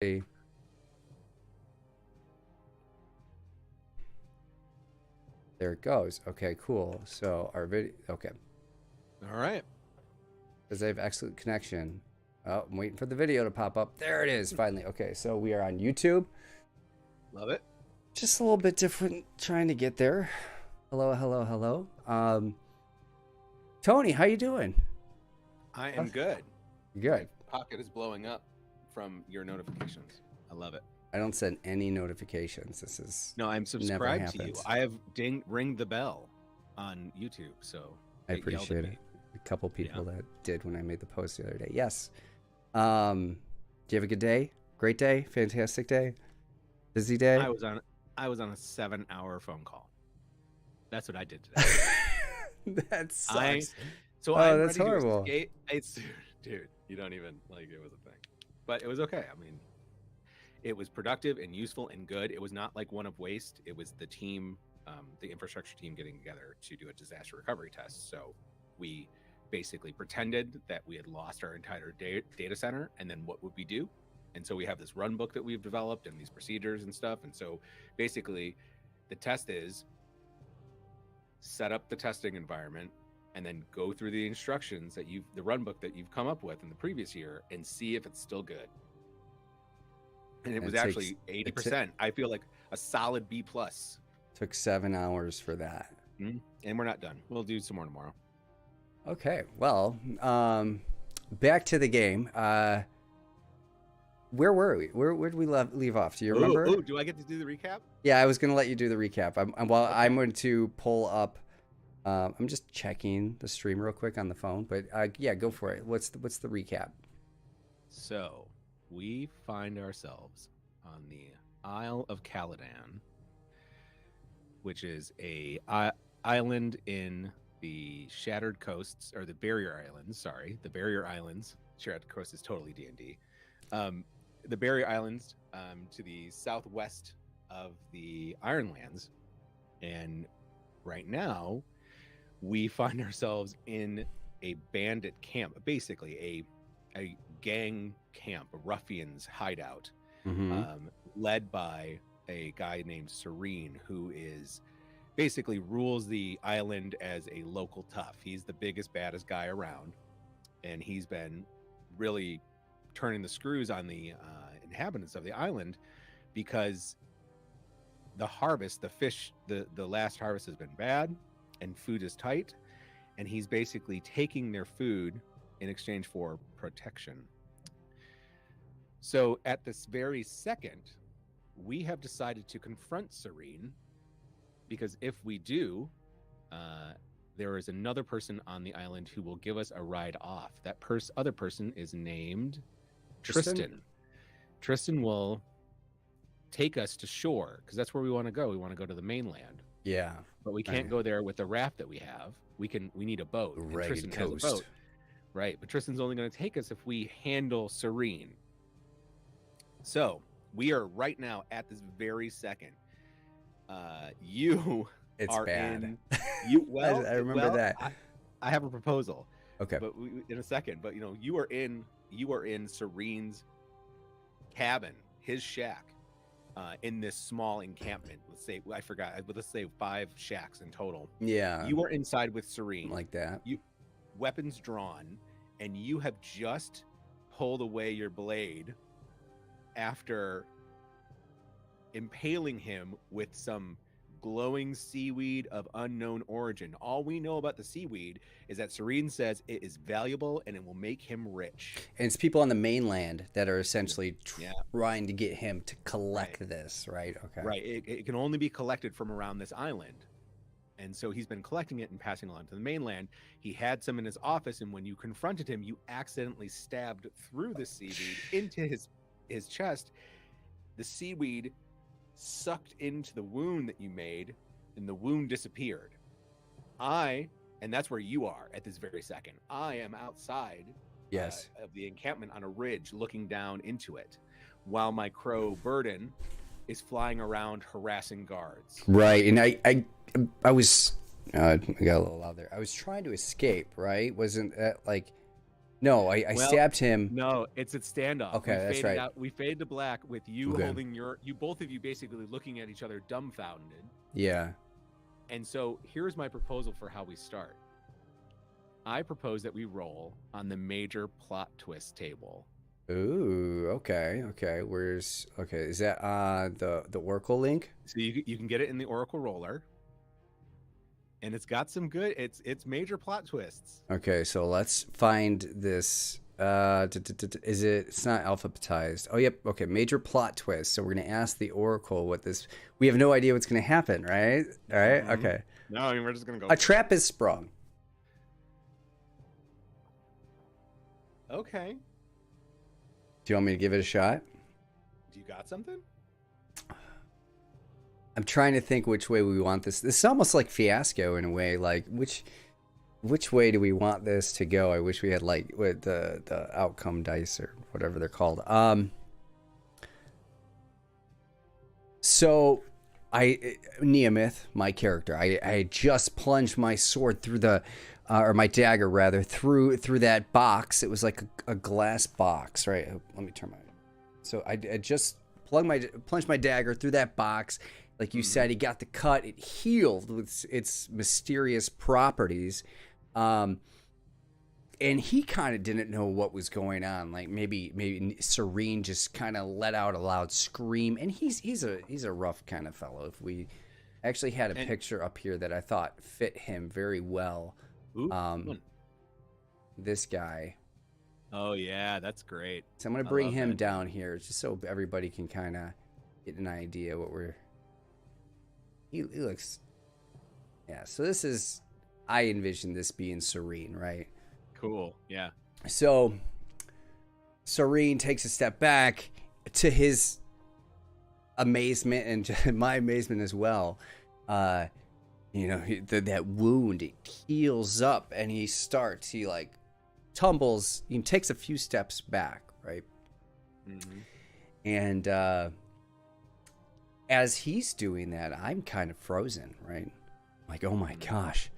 Hey, there it goes. Okay, cool. So our video, okay, All right. because I have excellent connection. Oh, I'm waiting for the video to pop up. There it is, finally. Okay, so we are on YouTube. Love it. Just a little bit different, trying to get there. Hello, hello, hello. Tony, how you doing? I am How's- good. My Good. pocket is blowing up from your notifications. I love it. I don't send any notifications. This is No, I'm never subscribed to you. happens. I have ring the bell on YouTube, so I it yelled at appreciate it. me. A couple people Yeah. that did when I made the post the other day. Yes. Do you have a good day? Great day? Fantastic day? Busy day? I was on a 7-hour phone call. That's what I did today. That I sucks. so Oh, I'm that's ready to horrible. escape. It's dude, you don't even like it was a thing. But it was okay. I mean, it was productive and useful and good. It was not like one of waste. It was the team, the infrastructure team getting together to do a disaster recovery test. So we basically pretended that we had lost our entire data center, and then what would we do? And so we have this run book that we've developed and these procedures and stuff. And so basically the test is set up the testing environment and then go through the instructions that the run book that you've come up with in the previous year and see if it's still good. And it was actually 80%. I feel like a solid B plus. Took 7 hours for that. And we're not done. We'll do some more tomorrow. Okay, well, back to the game. Where were we? Where did we leave off? Do you remember? Oh, do I get to do the recap? Yeah, I was going to let you do the recap. I'm Okay. going to pull up. I'm just checking the stream real quick on the phone, but yeah, go for it. What's the recap? So we find ourselves on the Isle of Caladan, which is a island in the Shattered Coasts, or the Barrier Islands. Sorry, the Barrier Islands. Shattered Coast is totally D&D. The Barrier Islands to the southwest of the Ironlands, and right now we find ourselves in a bandit camp, basically a gang camp, a ruffians hideout, led by a guy named Serene, who is basically rules the island as a local tough. He's the biggest, baddest guy around, and he's been really turning the screws on the inhabitants of the island because the harvest, the fish, the last harvest has been bad and food is tight, and he's basically taking their food in exchange for protection. So at this very second, we have decided to confront Serene, because if we do, there is another person on the island who will give us a ride off. That other person is named Tristan. Tristan will take us to shore, because that's where we want to go. We want to go to the mainland. Yeah, but we can't go there with the raft that we have. We need a boat. Ragged Coast. Has a boat. Right, but Tristan's only going to take us if we handle Serene. So we are right now at this very second. You it's are bad. I remember that. I have a proposal. Okay, but in a second. But you are in Serene's cabin, his shack, in this small encampment. Let's say I forgot. Let's say 5 shacks in total. Yeah, you are inside with Serene, like that. Weapons drawn, and you have just pulled away your blade after impaling him with some glowing seaweed of unknown origin. All we know about the seaweed is that Serene says it is valuable and it will make him rich. And it's people on the mainland that are essentially trying to get him to collect this, right? Okay. Right. It can only be collected from around this island. And so he's been collecting it and passing along to the mainland. He had some in his office, and when you confronted him, you accidentally stabbed through the seaweed into his chest. The seaweed sucked into the wound that you made, and the wound disappeared. And that's where you are at this very second. I am outside of the encampment on a ridge looking down into it, while my crow Burden is flying around harassing guards. Right, and I was I got a little loud there. I was trying to escape, right? Wasn't that like No, I Well, stabbed him. No, it's a standoff. Okay, that's right. We fade to black with you Okay. holding you both of you basically looking at each other dumbfounded. Yeah. And so here's my proposal for how we start. I propose that we roll on the major plot twist table. Ooh, okay. Is that the Oracle link? So you can get it in the Oracle roller. And it's got some good it's major plot twists. Okay, so let's find this. Is it? It's not alphabetized. Oh, yep. Okay, major plot twist. So we're gonna ask the Oracle what this. We have no idea what's gonna happen, right? All right. Mm-hmm. Okay. No, I mean we're just gonna go. A trap is sprung. Okay. Do you want me to give it a shot? Do you got something? I'm trying to think which way we want this. This is almost like Fiasco in a way. Like which way do we want this to go? I wish we had like with the outcome dice or whatever they're called. So Niamith, my character, I just plunged my sword through the or my dagger rather through that box. It was like a glass box, right? Let me turn my. So I just plunged my dagger through that box. Like you said, he got the cut. It healed with its mysterious properties. And he kind of didn't know what was going on. Like maybe Serene just kind of let out a loud scream. And he's a rough kind of fellow. If we actually had a picture up here that I thought fit him very well. This guy. Oh yeah, that's great. So I'm gonna bring him down here just so everybody can kind of get an idea what we're. He looks. Yeah. So this is. I envision this being Serene, right? Cool. Yeah. So Serene takes a step back, to his amazement and to my amazement as well. That wound, it heals up and he like tumbles, he takes a few steps back, right? Mm-hmm. And as he's doing that, I'm kind of frozen, right? Like, oh my gosh.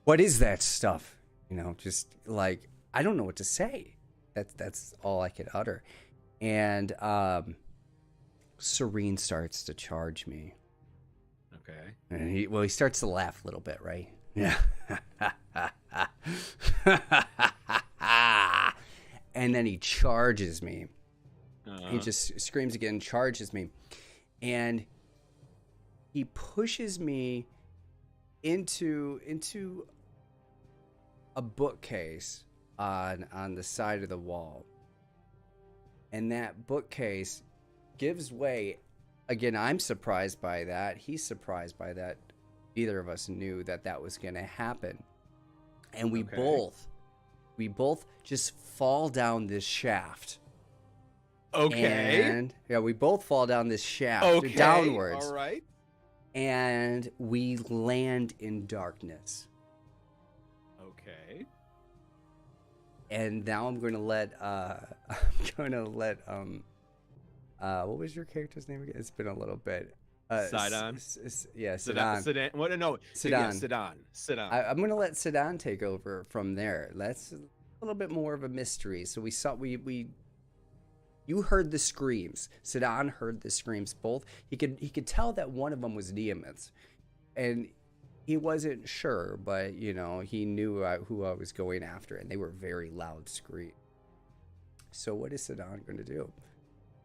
What is that stuff? Just like, I don't know what to say. That's all I could utter. And Serene starts to charge me. Okay. And he starts to laugh a little bit, right? Yeah. And then he charges me. He just screams again, charges me. And he pushes me into a bookcase on the side of the wall. And that bookcase gives way. Again, I'm surprised by that. He's surprised by that. Neither of us knew that was going to happen. And we both just fall down this shaft. Okay. And yeah, we both fall down this shaft downwards. All right. And we land in darkness. Okay. And now I'm going to let what was your character's name again? It's been a little bit. Sidon. Yeah, Sidon. Sidon. What? No. Sidon. Sidon. I'm going to let Sidon take over from there. That's a little bit more of a mystery. So you heard the screams. Sidon heard the screams. Both. He could tell that one of them was Niamith's, and he wasn't sure, but he knew who I was going after, and they were very loud screams. So what is Sidon going to do?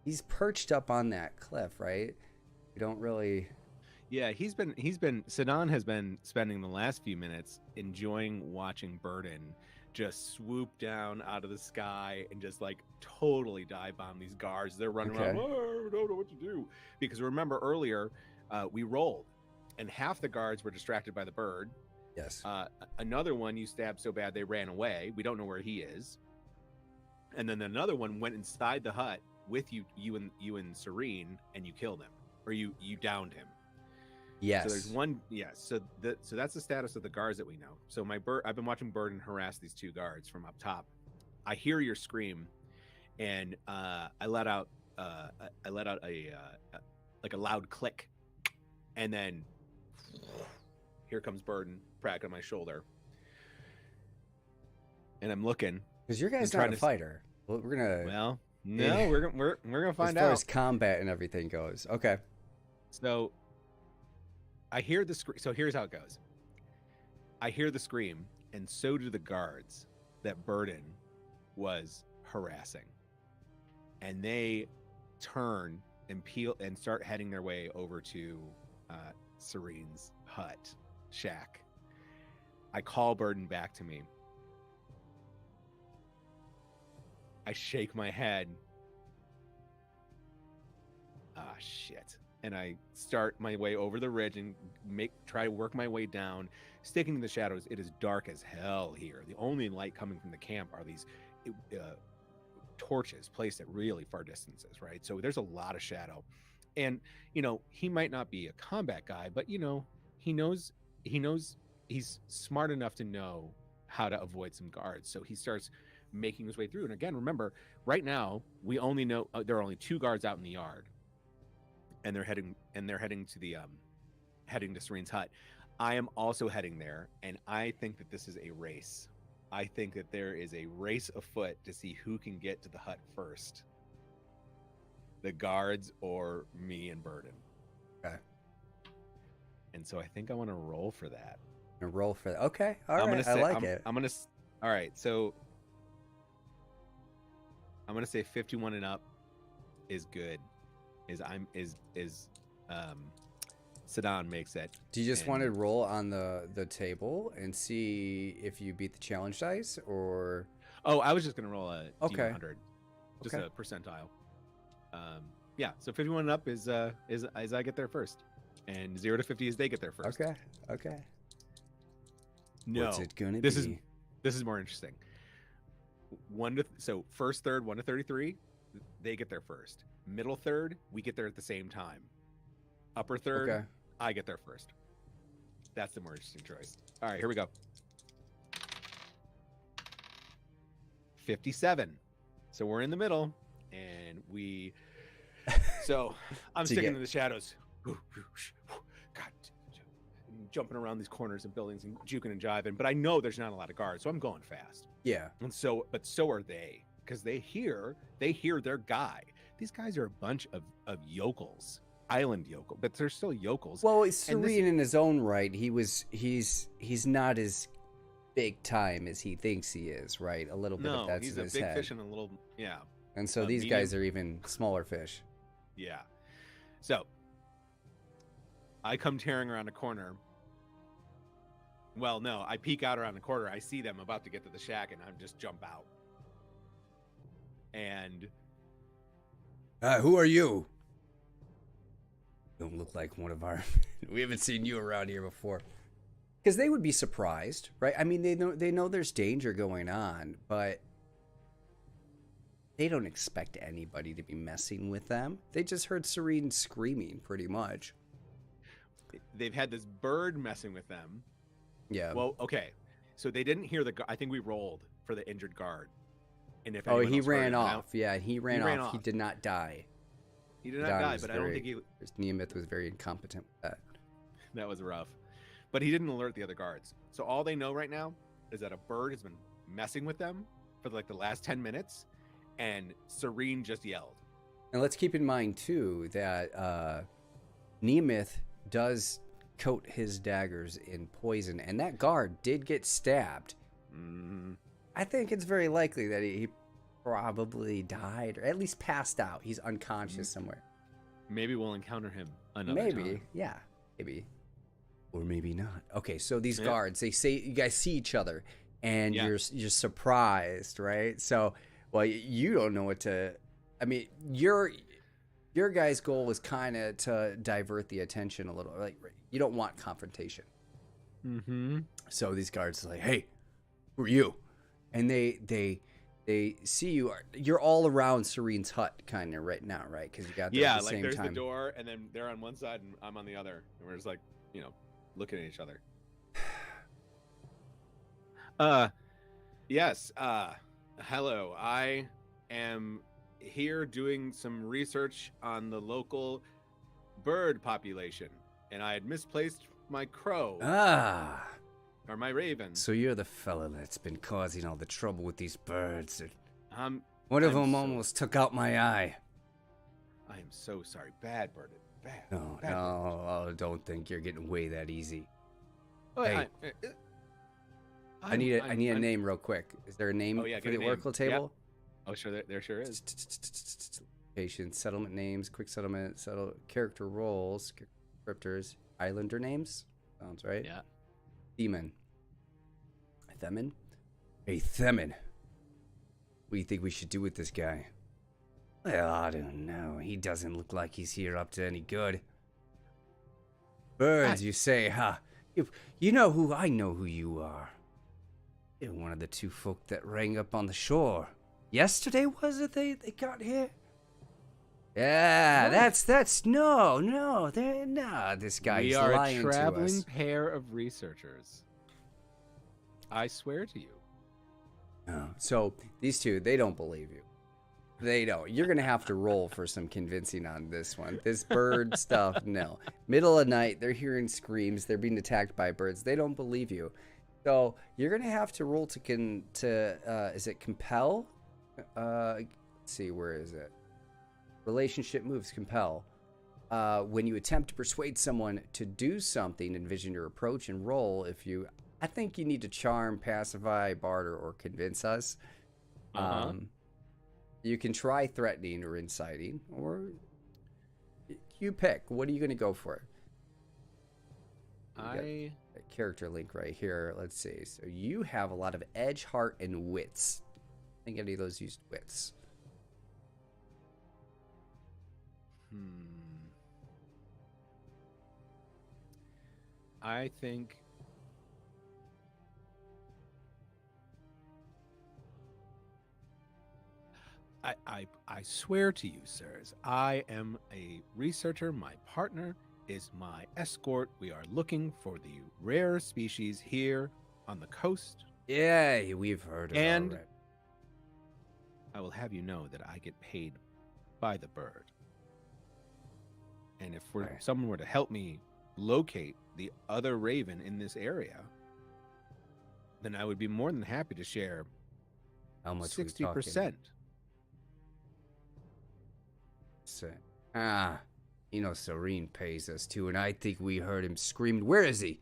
He's perched up on that cliff, right? We don't really. Yeah, Sidon has been spending the last few minutes enjoying watching Burden just swoop down out of the sky and just like totally dive bomb these guards. They're running around. Oh, I don't know what to do. Because remember earlier, we rolled, and half the guards were distracted by the bird. Yes. Another one you stabbed so bad they ran away. We don't know where he is. And then another one went inside the hut with you and Serene, and you killed him, or you downed him. Yes. So there's one. Yes. So that's the status of the guards that we know. So I've been watching Burden harass these two guards from up top. I hear your scream, and I let out a loud click, and then here comes Burden, crack on my shoulder. and I'm looking. Because your guy's not a fighter. Well, we're gonna. Well, no, we're gonna find out. As far out. as combat and everything goes, okay. So I hear the scream. So here's how it goes. I hear the scream, and so do the guards that Burden was harassing, and they turn and peel and start heading their way over to Serene's hut, shack. I call Burden back to me. I shake my head. Ah, shit. And I start my way over the ridge and try to work my way down, sticking in the shadows. It is dark as hell here. The only light coming from the camp are these torches placed at really far distances, right? So there's a lot of shadow. And, he might not be a combat guy, but, he knows he's smart enough to know how to avoid some guards. So he starts making his way through. And again, remember, right now, we only know there are only 2 guards out in the yard. And they're heading to Serene's hut. I am also heading there, and I think that this is a race. I think that there is a race afoot to see who can get to the hut first. The guards or me and Burden. Okay. And so I think I want to roll for that. Okay. All right. I like it. All right. So I'm gonna say 51 and up is good. Sedan makes it. Do you just want to roll on the table and see if you beat the challenge dice, or? Oh, I was just gonna roll a okay. D100, just a percentile. Yeah. So 51 and up is I get there first, and 0 to 50 is they get there first. Okay. No. What's it gonna be? This is more interesting. So first third 1 to 33, they get there first. Middle third, we get there at the same time. Upper third, I get there first. That's the more interesting choice. All right, here we go. 57. So we're in the middle, and so I'm sticking in the shadows. God, jumping around these corners and buildings and juking and jiving, but I know there's not a lot of guards, so I'm going fast. Yeah. And so are they, because they hear their guy. These guys are a bunch of yokels, island yokel, but they're still yokels. Well, Serene in his own right. He's not as big time as he thinks he is, right? A little bit of that's he's in a his big head. fish and a little, yeah. And so these guys are even smaller fish. Yeah. So I come tearing around a corner. Well, no, I peek out around the corner. I see them about to get to the shack, and I just jump out. And who are you? Don't look like one of our. We haven't seen you around here before. Because they would be surprised, right? I mean, they know there's danger going on, but they don't expect anybody to be messing with them. They just heard Serene screaming, pretty much. They've had this bird messing with them. Yeah. Well, okay. So they didn't hear I think we rolled for the injured guard. And if he ran off. Yeah, he ran off. He did not die. He did not die, but I don't think he. Niamith was very incompetent with that. That was rough. But he didn't alert the other guards. So all they know right now is that a bird has been messing with them for like the last 10 minutes, and Serene just yelled. And let's keep in mind, too, that Niamith does coat his daggers in poison, and that guard did get stabbed. I think it's very likely that he probably died, or at least passed out. He's unconscious somewhere. Maybe we'll encounter him another time. Yeah, maybe. Or maybe not. Okay, so these guards, they say you guys see each other, and you're surprised, right? So, well, you don't know what to. I mean, your guys' goal was kind of to divert the attention a little. Like, you don't want confrontation. Mm-hmm. So these guards are like, "Hey, who are you?" And they see you. You're all around Serene's hut, kind of right now, right? Because you got there at the same there's time. the door, and then they're on one side, and I'm on the other, and we're just like, looking at each other. Yes. Hello. I am here doing some research on the local bird population, and I had misplaced my crow. or my raven. So you're the fella that's been causing all the trouble with these birds. One I'm of them so- almost took out my eye. I am so sorry. Bad bird. Bad. No, bad bird. no, don't think you're getting away that easy. Oh, Hey. I need a name real quick. Is there a name Oh, yeah, for get the a name. oracle table? Oh, sure. There sure is. Location, settlement names, quick settlement, character roles, descriptors, islander names. Sounds right. Yeah. Demon. Themin? Hey, Themin. What do you think we should do with this guy? Well, I don't know. He doesn't look like he's here up to any good. Birds, you say, huh? You know who I know who you are. You're one of the two folk that rang up on the shore. Yesterday, was it they got here? Yeah, What? that's no, this guy's We are lying a to traveling us. pair of researchers. I swear to you. No. So these two, they don't believe you. They don't. You're gonna have to roll for some convincing on this one. This bird stuff, no. Middle of night, they're hearing screams. They're being attacked by birds. They don't believe you. So you're gonna have to roll to is it compel? Let's see, where is it? Relationship moves, compel. When you attempt to persuade someone to do something, envision your approach and roll. I think you need to charm, pacify, barter, or convince us. You can try threatening or inciting, or you pick. What are you going to go for? A character link right here. Let's see. So you have a lot of edge, heart, and wits. I think any of those used wits. I think I swear to you, sirs, I am a researcher. My partner is my escort. We are looking for the rare species here on the coast. Yeah, we've heard of it And already. I will have you know that I get paid by the bird. And if Right. someone were to help me locate the other raven in this area, then I would be more than happy to share How much we 60%. talking? Serene pays us too, and I think we heard him scream. Where is he?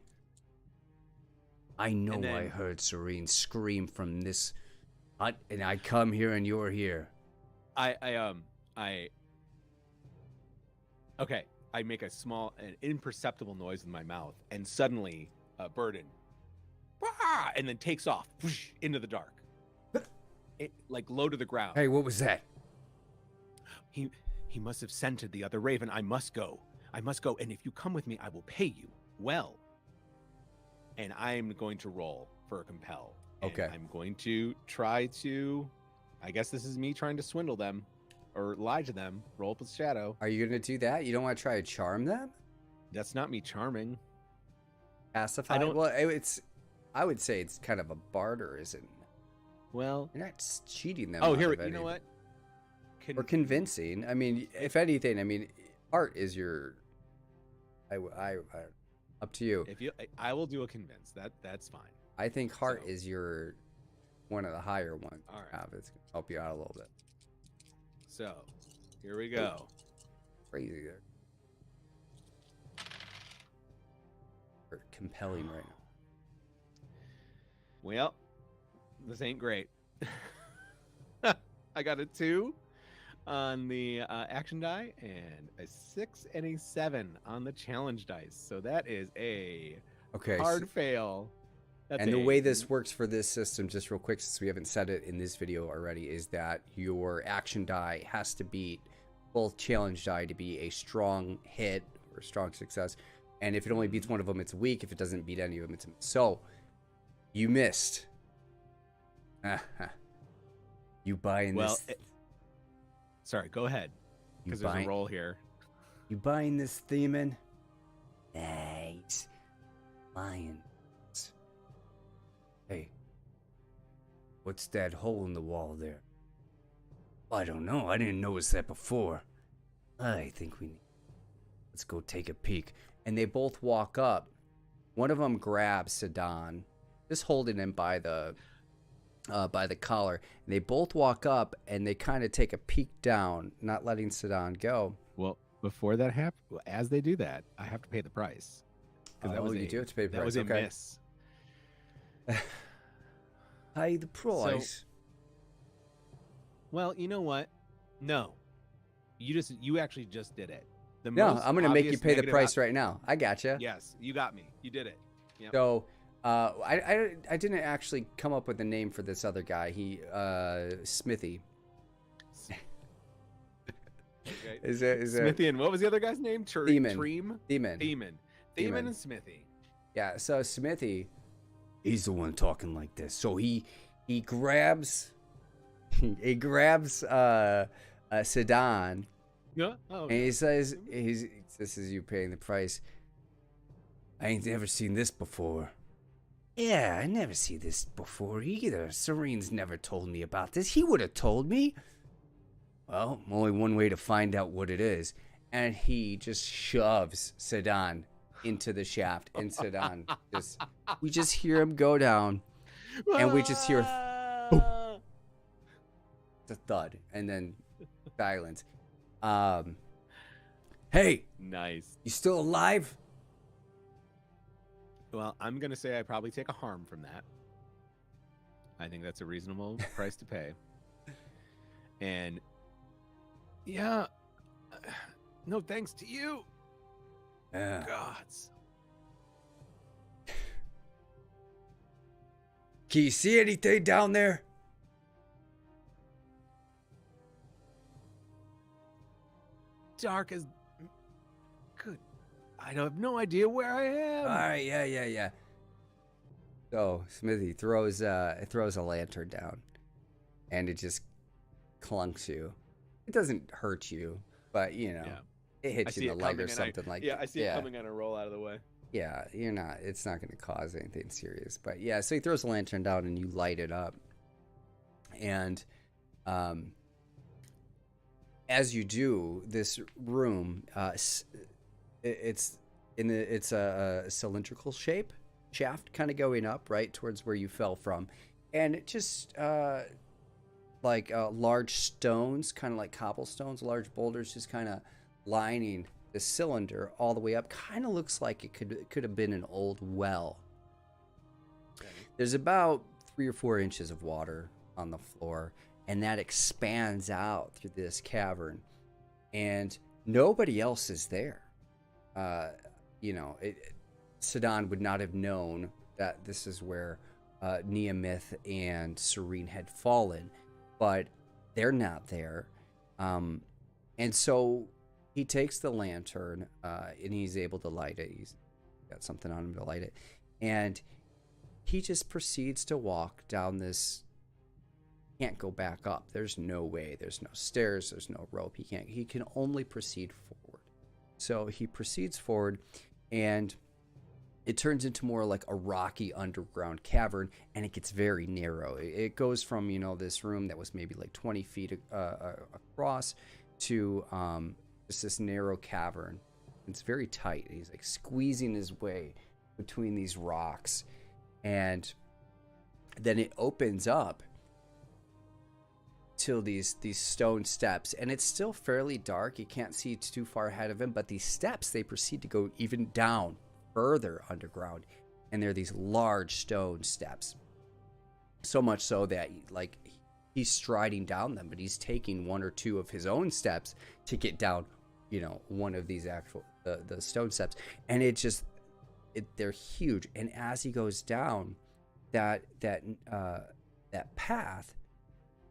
I know And then- I heard Serene scream from this hut, and I come here and you're here. Okay, I make an imperceptible noise with my mouth, and suddenly, Burden, and then takes off whoosh, into the dark, like low to the ground. Hey, what was that? He must have scented the other raven. I must go, and if you come with me, I will pay you well. And I'm going to roll for a compel. And Okay. I'm going to try to, I guess this is me trying to swindle them, or lie to them. Roll up with shadow. Are you gonna do that? You don't want to try to charm them? That's not me charming. Pacify? I don't- Well, I would say it's kind of a barter, isn't it? Well, You're not cheating them. oh, out here, of you know anything. what? Or convincing. I mean, if anything, art is your. I up to you. If you, I will do a convince. That's fine. I think heart So- is your one of the higher ones. All right. It's gonna help you out a little bit. So, here we go. Crazy there. Or compelling right now. Well, this ain't great. I got a 2 on the action die and a 6 and a 7 on the challenge dice. So that is a Okay. hard fail. That's And the a- way this works for this system, just real quick, since we haven't said it in this video already, is that your action die has to beat both challenge die to be a strong hit or strong success. And if it only beats one of them, it's weak. If it doesn't beat any of them, it's so. You missed. You buying Well, this? sorry, go ahead. You Because there's buying? a roll here. You buying this theming? Nice. Lions. Hey. What's that hole in the wall there? I don't know. I didn't notice that before. I think we need... Let's go take a peek. And they both walk up. One of them grabs Sedan just holding him by the collar. And they both walk up and they kind of take a peek down, not letting Sidon go. Well, before that happens, as they do that, I have to pay the price. Oh, you do have to pay the price. That was a miss. Pay the price. So, well, you know what? No, you actually just did it. No, I'm gonna make you pay the price right now. I gotcha. Yes, you got me. You did it. Yep. So, I didn't actually come up with a name for this other guy. He Smithy. Okay. Is Smithy and what was the other guy's name? Demon And Smithy. Yeah. So Smithy, he's the one talking like this. So he grabs Sidon. Yeah. Oh, and he says, "This is you paying the price. I ain't never seen this before." Yeah, I never see this before either. Serene's never told me about this. He would have told me. Well, only one way to find out what it is. And he just shoves Sidon into the shaft. And Sidon we just hear him go down. And we just hear boom, the thud. And then silence. Hey. Nice. You still alive? Well, I'm going to say I probably take a harm from that. I think that's a reasonable price to pay. And yeah, no thanks to you. Yeah. Gods. Can you see anything down there? Dark as... Good. I have no idea where I am. All right, yeah. So Smithy throws a lantern down, and it just clunks you. It doesn't hurt you, but it hits you in the leg or something like that. Yeah, I see it coming on a roll out of the way. Yeah, it's not going to cause anything serious. But yeah, so he throws a lantern down and you light it up. And as you do, this room, it's a cylindrical shaft kind of going up, right, towards where you fell from. And it just... like large stones, kind of like cobblestones, large boulders just kind of lining the cylinder all the way up. Kind of looks like it could have been an old well. Okay. There's about 3 or 4 inches of water on the floor, and that expands out through this cavern, and nobody else is there. Sidon would not have known that this is where Niamith and Serene had fallen. But they're not there. And so he takes the lantern and he's able to light it. He's got something on him to light it. And he just proceeds to walk down this. Can't go back up. There's no way. There's no stairs. There's no rope. He can only proceed forward. So he proceeds forward, and it turns into more like a rocky underground cavern, and it gets very narrow. It goes from, this room that was maybe like 20 feet across to just this narrow cavern. It's very tight. He's like squeezing his way between these rocks, and then it opens up till these stone steps, and it's still fairly dark. You can't see too far ahead of him, but these steps, they proceed to go even down further underground, and there are these large stone steps, so much so that like he's striding down them, but he's taking 1 or 2 of his own steps to get down one of these actual the stone steps, and they're huge. And as he goes down that path,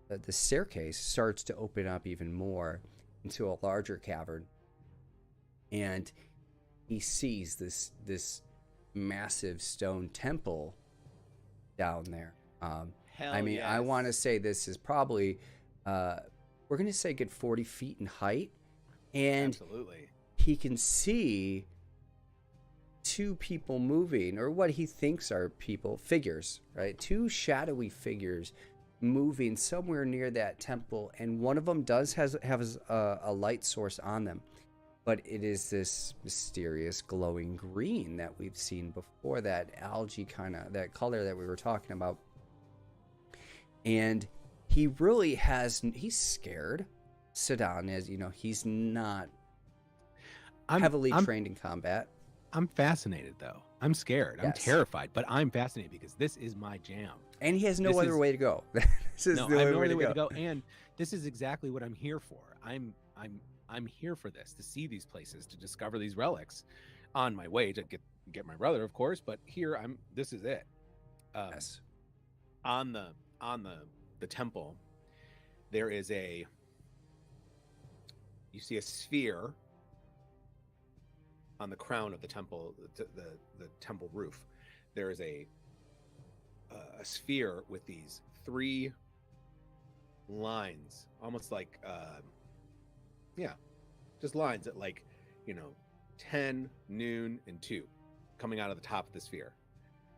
the staircase starts to open up even more into a larger cavern, and he sees this massive stone temple down there. Yes. I want to say this is probably, we're going to say a good 40 feet in height. And absolutely, he can see 2 people moving, or what he thinks are figures, right? 2 shadowy figures moving somewhere near that temple. And one of them does have a light source on them. but it is this mysterious glowing green that we've seen before, that algae kind of, that color that we were talking about. And he really he's scared. Sedan is, he's not heavily trained in combat. I'm fascinated, though. I'm scared. Yes. I'm terrified, but I'm fascinated because this is my jam. And he has no other way to go. This is no, the I have only no way other way to to go. And this is exactly what I'm here for. I'm here for this, to see these places, to discover these relics, on my way to get my brother, of course. But here this is it. Yes. On the temple, there is you see a sphere on the crown of the temple, the temple roof. There is a sphere with these 3 lines, almost like just lines at 10, noon, and 2 coming out of the top of the sphere.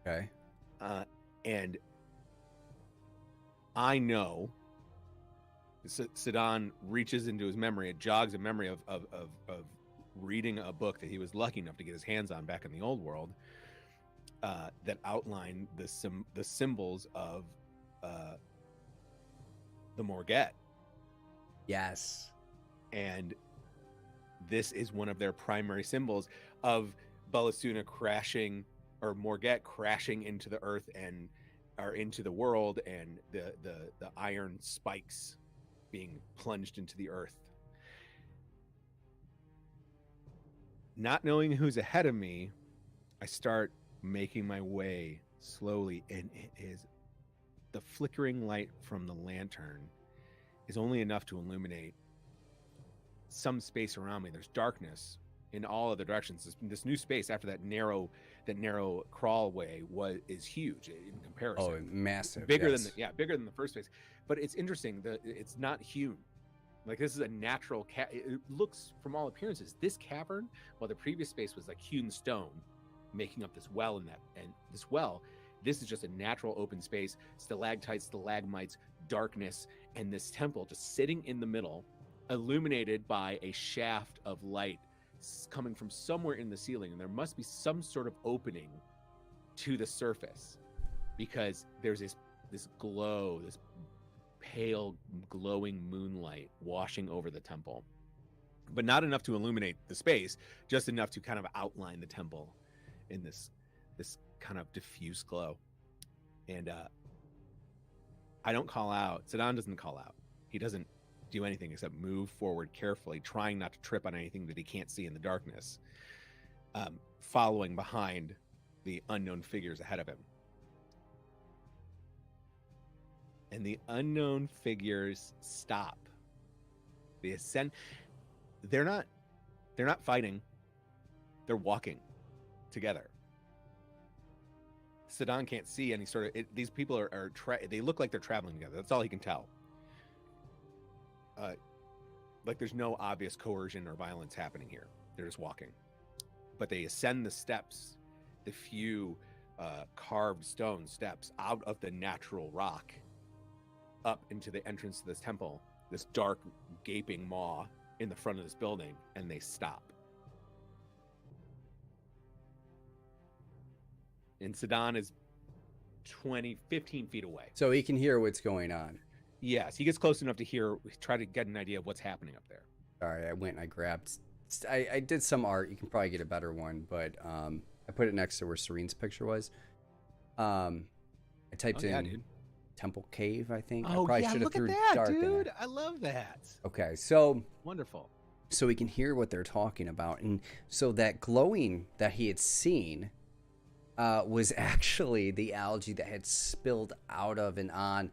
Okay. And I know Sedan reaches into his memory, it jogs a memory of reading a book that he was lucky enough to get his hands on back in the old world, that outlined the symbols of the Morget. Yes. And this is one of their primary symbols of Belisuna crashing, or Morget crashing into the earth or into the world, and the iron spikes being plunged into the earth. Not knowing who's ahead of me, I start making my way slowly, and it is the flickering light from the lantern is only enough to illuminate some space around me. There's darkness in all other directions. This new space after that narrow crawlway is huge in comparison. Oh, massive. Bigger yes. bigger than the first space. But it's interesting that it's not hewn. Like, this is a natural it looks, from all appearances, this cavern, while the previous space was like hewn stone, making up this well this is just a natural open space, stalactites, stalagmites, darkness, and this temple just sitting in the middle, illuminated by a shaft of light coming from somewhere in the ceiling. And there must be some sort of opening to the surface, because there's this glow, this pale glowing moonlight washing over the temple, but not enough to illuminate the space, just enough to kind of outline the temple in this kind of diffuse glow. And I don't call out. Sedan doesn't call out. He doesn't do anything except move forward carefully, trying not to trip on anything that he can't see in the darkness, following behind the unknown figures ahead of him. And the unknown figures stop. They ascend. They're not fighting. They're walking together. Sedan can't see any sort of these people they look like they're traveling together. That's all he can tell. Like, there's no obvious coercion or violence happening here. They're just walking. But they ascend the steps, the few carved stone steps out of the natural rock, up into the entrance to this temple, this dark gaping maw in the front of this building, and they stop. And Sedan is 15 feet away. So he can hear what's going on. Yes, he gets close enough to try to get an idea of what's happening up there. All right, I went and I grabbed, I did some art. You can probably get a better one, but I put it next to where Serene's picture was. I typed in dude. Temple Cave, I think. Oh, I probably yeah, should have look at threw that, dark in dude. it. I love that. Okay, so Wonderful. So we can hear what they're talking about. And so that glowing that he had seen was actually the algae that had spilled out of and on.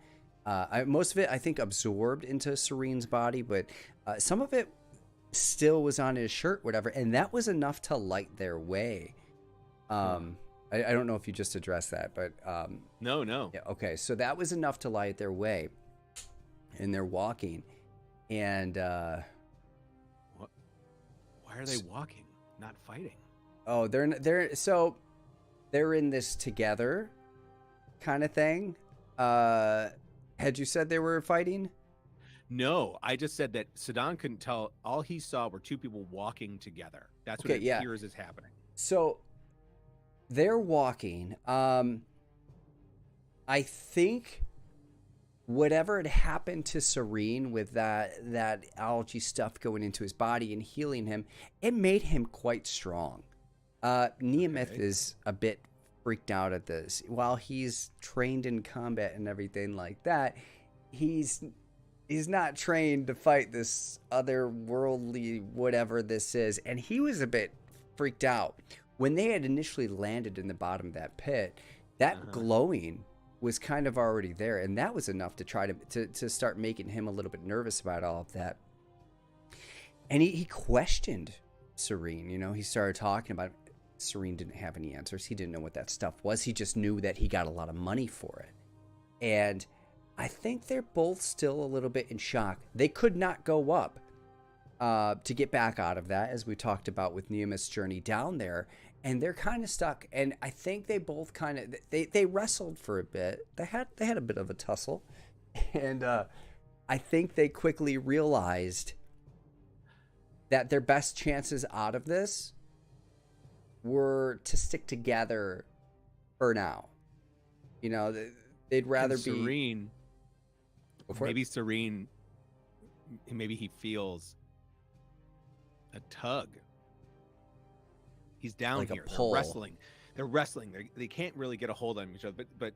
Most of it, I think, absorbed into Serene's body, but some of it still was on his shirt, whatever. And that was enough to light their way. I don't know if you just addressed that, but... No. Yeah, okay, so that was enough to light their way. And they're walking. And... Why are they walking, not fighting? Oh, they're in this together kind of thing. Had you said they were fighting? No, I just said that Sedan couldn't tell. All he saw were two people walking together. That's what Okay, it yeah. appears is happening. So they're walking. I think whatever had happened to Serene with that algae stuff going into his body and healing him, it made him quite strong. Niamith is a bit freaked out at this. While he's trained in combat and everything like that, he's not trained to fight this otherworldly whatever this is, and he was a bit freaked out. When they had initially landed in the bottom of that pit, that glowing was kind of already there, and that was enough to try to start making him a little bit nervous about all of that. And he questioned Serene. You know, he started talking about it. Serene didn't have any answers. He didn't know what that stuff was. He just knew that he got a lot of money for it. And I think they're both still a little bit in shock. They could not go up to get back out of that, as we talked about with Niamith's journey down there. And they're kind of stuck. And I think they both kind of, they wrestled for a bit. They had a bit of a tussle. And I think they quickly realized that their best chances out of this were to stick together for now. You know, they'd rather Serene, maybe Serene, maybe he feels a tug. He's down like here. A pull. They're wrestling. They can't really get a hold on each other. But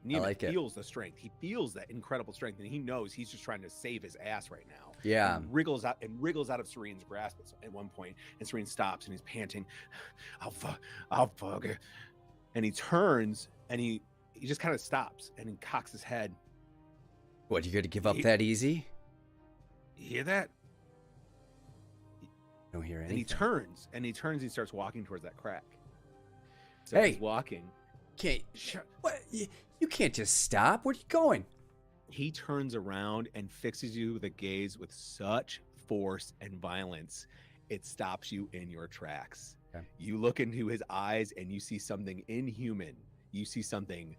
Niamith feels the strength. He feels that incredible strength, and he knows he's just trying to save his ass right now. Yeah. And wriggles out of Serene's grasp at one point, and Serene stops and he's panting. I'll fuck her. And he turns and he just kind of stops and he cocks his head. What, you going to give up that easy? You hear that? Don't hear anything. And he turns. He starts walking towards that crack. So hey, he's walking. What? You can't just stop. Where are you going? He turns around and fixes you with a gaze with such force and violence, it stops you in your tracks. Okay. You look into his eyes and you see something inhuman. You see something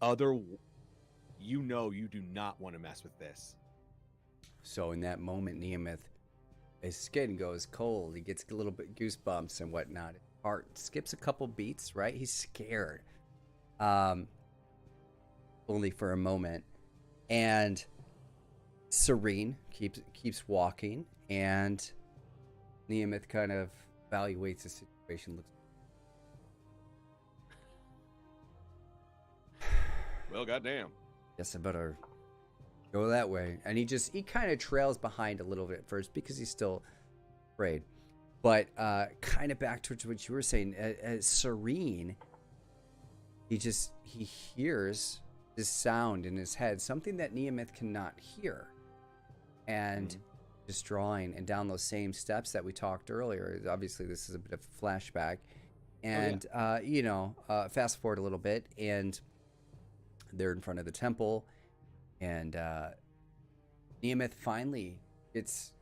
other. You know you do not want to mess with this. So in that moment, Niamith, his skin goes cold. He gets a little bit goosebumps and whatnot. His heart skips a couple beats, right? He's scared. Only for a moment. And Serene keeps walking, and Niamith kind of evaluates the situation. Well, goddamn. Guess I better go that way. And he kind of trails behind a little bit first because he's still afraid. But kind of back towards what you were saying, Serene, he hears this sound in his head, something that Niamith cannot hear. And just drawing and down those same steps that we talked earlier. Obviously, this is a bit of a flashback. And, fast forward a little bit, and they're in front of the temple. And Niamith finally gets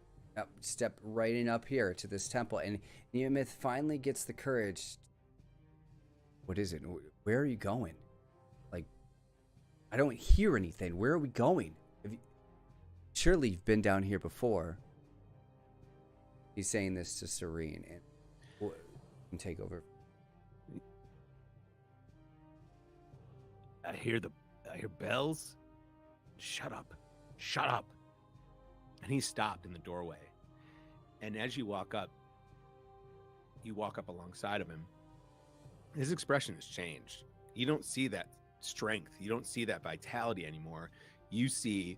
step right in up here to this temple. And Niamith finally gets the courage. What is it? Where are you going? Like, I don't hear anything. Where are we going? Surely you've been down here before. He's saying this to Serene, and you can take over. I hear bells. Shut up. And he stopped in the doorway. And as you walk up alongside of him. His expression has changed. You don't see that strength. You don't see that vitality anymore. You see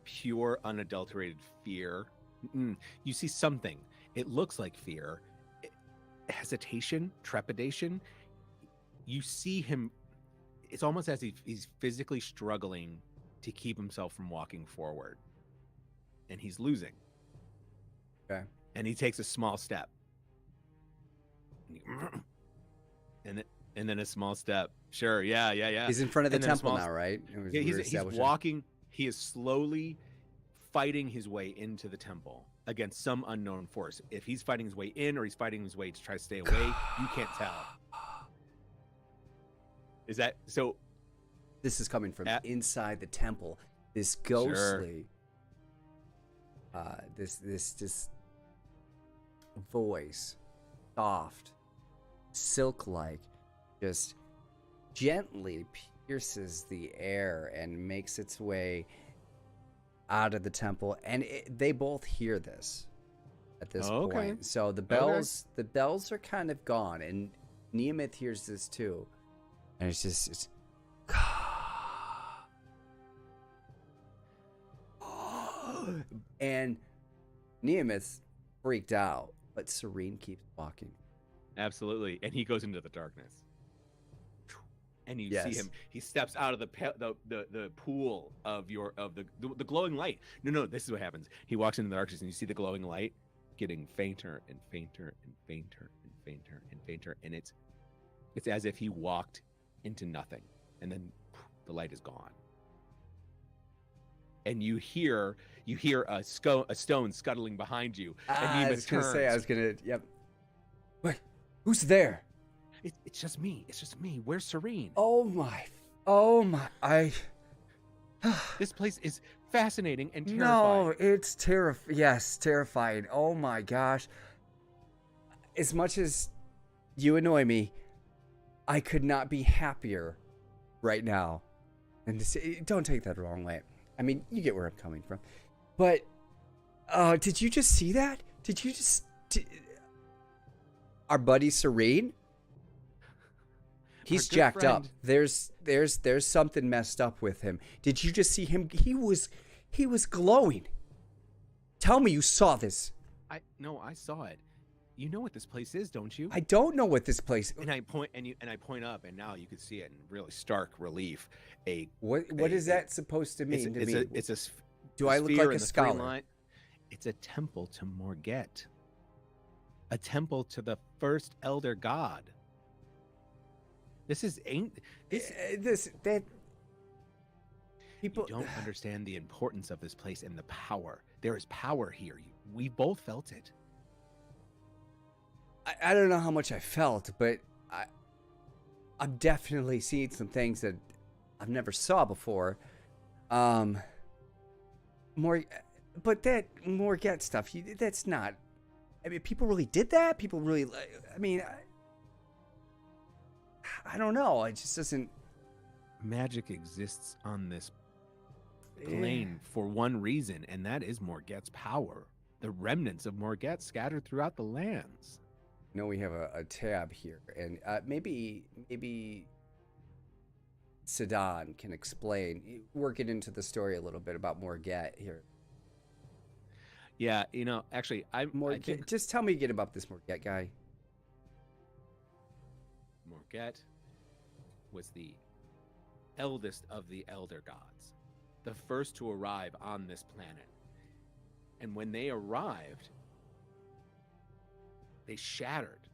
pure, unadulterated fear. You see something. It looks like fear. Hesitation, trepidation. You see him. It's almost as if he's physically struggling to keep himself from walking forward. And he's losing. Okay. And he takes a small step. And then a small step. Sure, yeah. He's in front of the temple now, right? Yeah, he's walking. He is slowly fighting his way into the temple against some unknown force. If he's fighting his way in or he's fighting his way to try to stay away, you can't tell. Is that so? This is coming from inside the temple. this ghostly, this voice, soft, silk-like, just gently pierces the air and makes its way out of the temple, and they both hear this at this point. So the bells are kind of gone, and Niamith hears this too, and it's and Niamith's freaked out, but Serene keeps walking. Absolutely, and he goes into the darkness. And you see him. He steps out of the pool of the glowing light. No, this is what happens. He walks into the darkness, and you see the glowing light getting fainter and fainter and fainter and fainter and fainter, and it's as if he walked into nothing, and then the light is gone. And you hear a stone scuttling behind you. And I was gonna. Yep. Wait, who's there? It's just me. It's just me. Where's Serene? Oh my! This place is fascinating and terrifying. No, it's terrifying. Oh my gosh! As much as you annoy me, I could not be happier right now. And don't take that the wrong way. I mean, you get where I'm coming from. But did you just see that? Did you just our buddy Serene? He's jacked up. There's something messed up with him. Did you just see him? He was glowing. Tell me you saw this. I saw it. You know what this place is, don't you? I don't know what this place. And I point up, and now you can see it in really stark relief. What is that supposed to mean to me? Do I look like a scholar? It's a temple to Morget. A temple to the first elder god. People you don't understand the importance of this place and the power. There is power here. We both felt it. I don't know how much I felt, but I'm definitely seeing some things that I've never saw before. But that Morget stuff, that's not. I mean, people really did that. People really. I mean. I don't know. It just doesn't. Magic exists on this plane for one reason, and that is Morget's power. The remnants of Morget scattered throughout the lands. You know, we have a tab here, and maybe Sedan can explain, work it into the story a little bit about Morget here. Yeah, actually, just tell me again about this Morget guy. Morget was the eldest of the elder gods, the first to arrive on this planet. And when they arrived, they shattered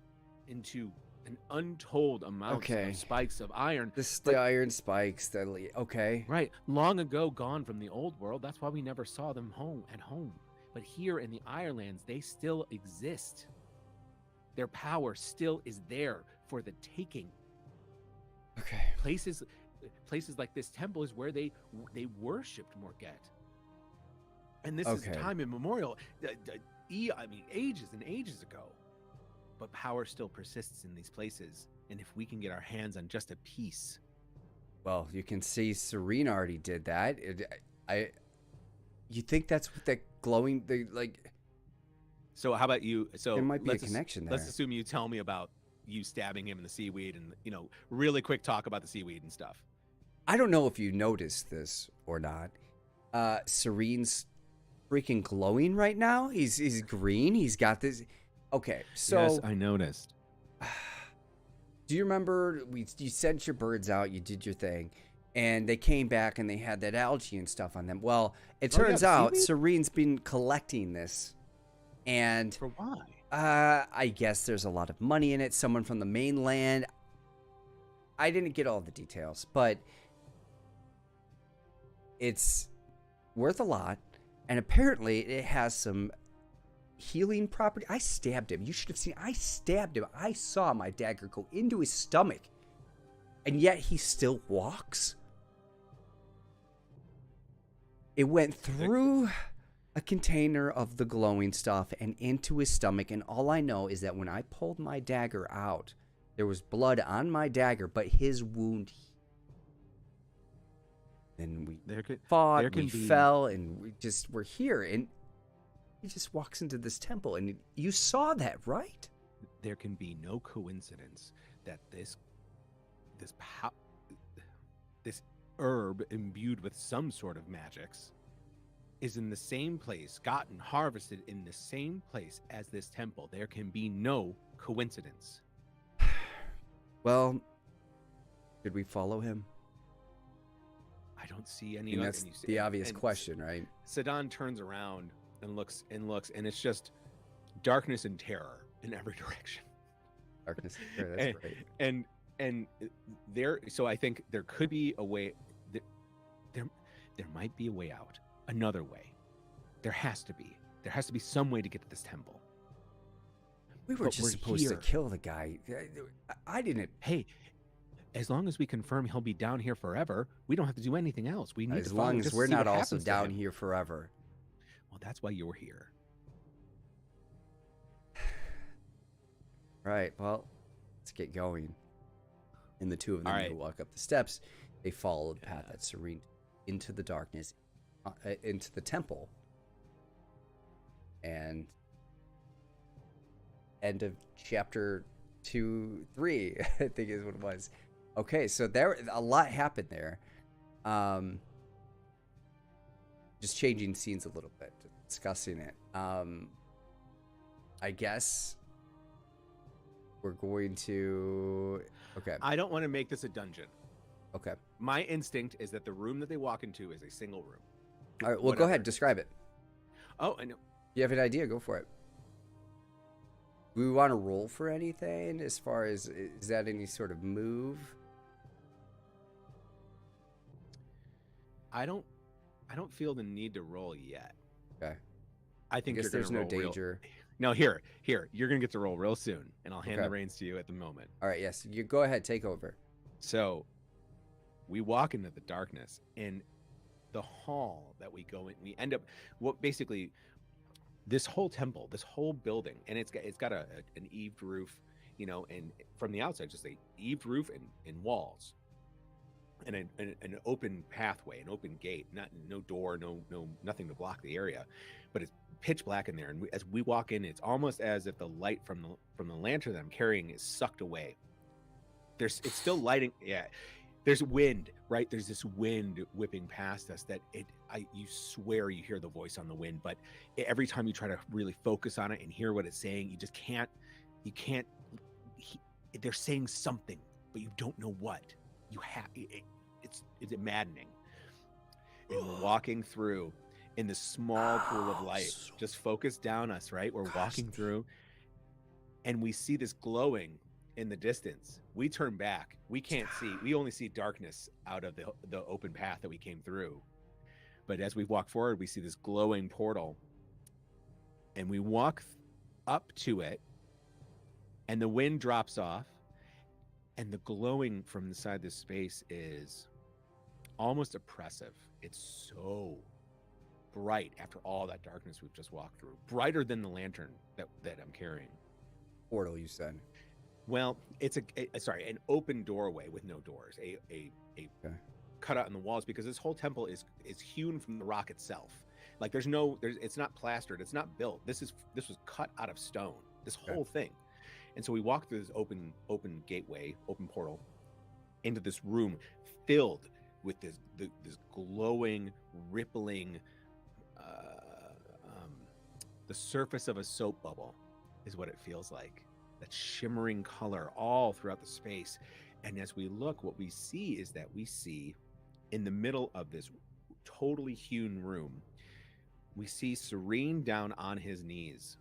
into an untold amount of spikes of iron. The iron spikes, okay. Right. Long ago gone from the old world. That's why we never saw them at home. But here in the Ironlands, they still exist. Their power still is there for the taking. Okay. Places like this temple is where they worshipped Morget. And this is time immemorial. Ages and ages ago. But power still persists in these places. And if we can get our hands on just a piece. Well, you can see Serene already did that. You think that's what that glowing, So how about you? So there might be a connection there. Let's assume you tell me about you stabbing him in the seaweed and, really quick talk about the seaweed and stuff. I don't know if you noticed this or not. Serene's freaking glowing right now. He's green. He's got this. Okay, so. Yes, I noticed. Do you remember you sent your birds out, you did your thing, and they came back and they had that algae and stuff on them? Well, it turns out seaweed? Serene's been collecting this. And for why? I guess there's a lot of money in it. Someone from the mainland. I didn't get all the details, but it's worth a lot. And apparently it has some healing property. I stabbed him. You should have seen. I stabbed him. I saw my dagger go into his stomach. And yet he still walks. It went through a container of the glowing stuff and into his stomach, and all I know is that when I pulled my dagger out, there was blood on my dagger, but his wound. Then we fought, we fell, and we're here, and he just walks into this temple, and you saw that, right? There can be no coincidence that this herb imbued with some sort of magics is in the same place, gotten, harvested in the same place as this temple. There can be no coincidence. Well, did we follow him? I don't see any. And that's the obvious question, right? Sidon turns around and looks, and it's just darkness and terror in every direction. Darkness and terror, that's great. And there, so I think there could be a way. There might be a way out. Another way. There has to be. There has to be some way to get to this temple. We were just supposed to kill the guy. I didn't. Hey, as long as we confirm he'll be down here forever, we don't have to do anything else. We need as long as we're not also down here forever. Well, that's why you're here. Right. Well, let's get going. And the two of them walk up the steps. They follow the path that Serene into the darkness, into the temple. And end of chapter 2-3, I think is what it was. Okay, so there a lot happened there. Just changing scenes a little bit, discussing it. I guess we're going to. Okay. I don't want to make this a dungeon. Okay. My instinct is that the room that they walk into is a single room. All right. Well, go ahead. Describe it. Oh, I know. You have an idea? Go for it. Do we want to roll for anything? As far as is that any sort of move? I don't feel the need to roll yet. Okay. I think guess there's no danger. No, here. You're gonna get to roll real soon, and I'll hand the reins to you at the moment. All right. Yes. You go ahead. Take over. So, we walk into the darkness, and the hall that we go in, we end up basically this whole temple, this whole building, and it's got an eaved roof, and from the outside just a eaved roof and walls. And an open pathway, an open gate, no door, no nothing to block the area, but it's pitch black in there. And as we walk in, it's almost as if the light from the lantern that I'm carrying is sucked away. It's still lighting. Yeah, there's wind, right? There's this wind whipping past us that you swear you hear the voice on the wind, but every time you try to really focus on it and hear what it's saying, you just can't. You can't. They're saying something, but you don't know what. You have it's maddening. And we're walking through in this small pool of light, just focused down us, right? We're walking through, and we see this glowing in the distance. We turn back. We can't see. We only see darkness out of the open path that we came through. But as we walk forward, we see this glowing portal, and we walk up to it, and the wind drops off. And the glowing from inside this space is almost oppressive. It's so bright after all that darkness we've just walked through. Brighter than the lantern that I'm carrying. Portal, you said. Well, it's an open doorway with no doors. A cutout in the walls, because this whole temple is hewn from the rock itself. Like it's not plastered. It's not built. This was cut out of stone. This whole thing. And so we walk through this open gateway, open portal, into this room filled with this glowing, rippling, the surface of a soap bubble is what it feels like. That shimmering color all throughout the space. And as we look, what we see is that we see in the middle of this totally hewn room, we see Serene down on his knees.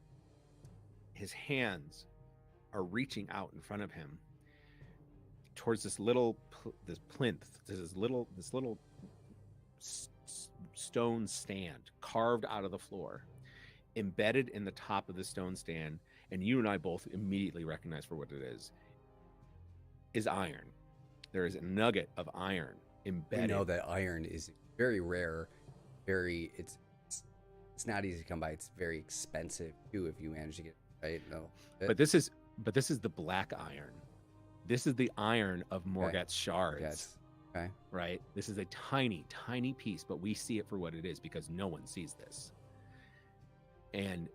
His hands are reaching out in front of him towards this plinth, this little stone stand carved out of the floor, embedded in the top of the stone stand, and you and I both immediately recognize for what it is iron. There is a nugget of iron embedded. We know that iron is very rare very it's not easy to come by. It's very expensive too if you manage to get it right. No, But this is the black iron. This is the iron of Morgat's shards. Yes. Okay. Right? This is a tiny, tiny piece, but we see it for what it is because no one sees this. And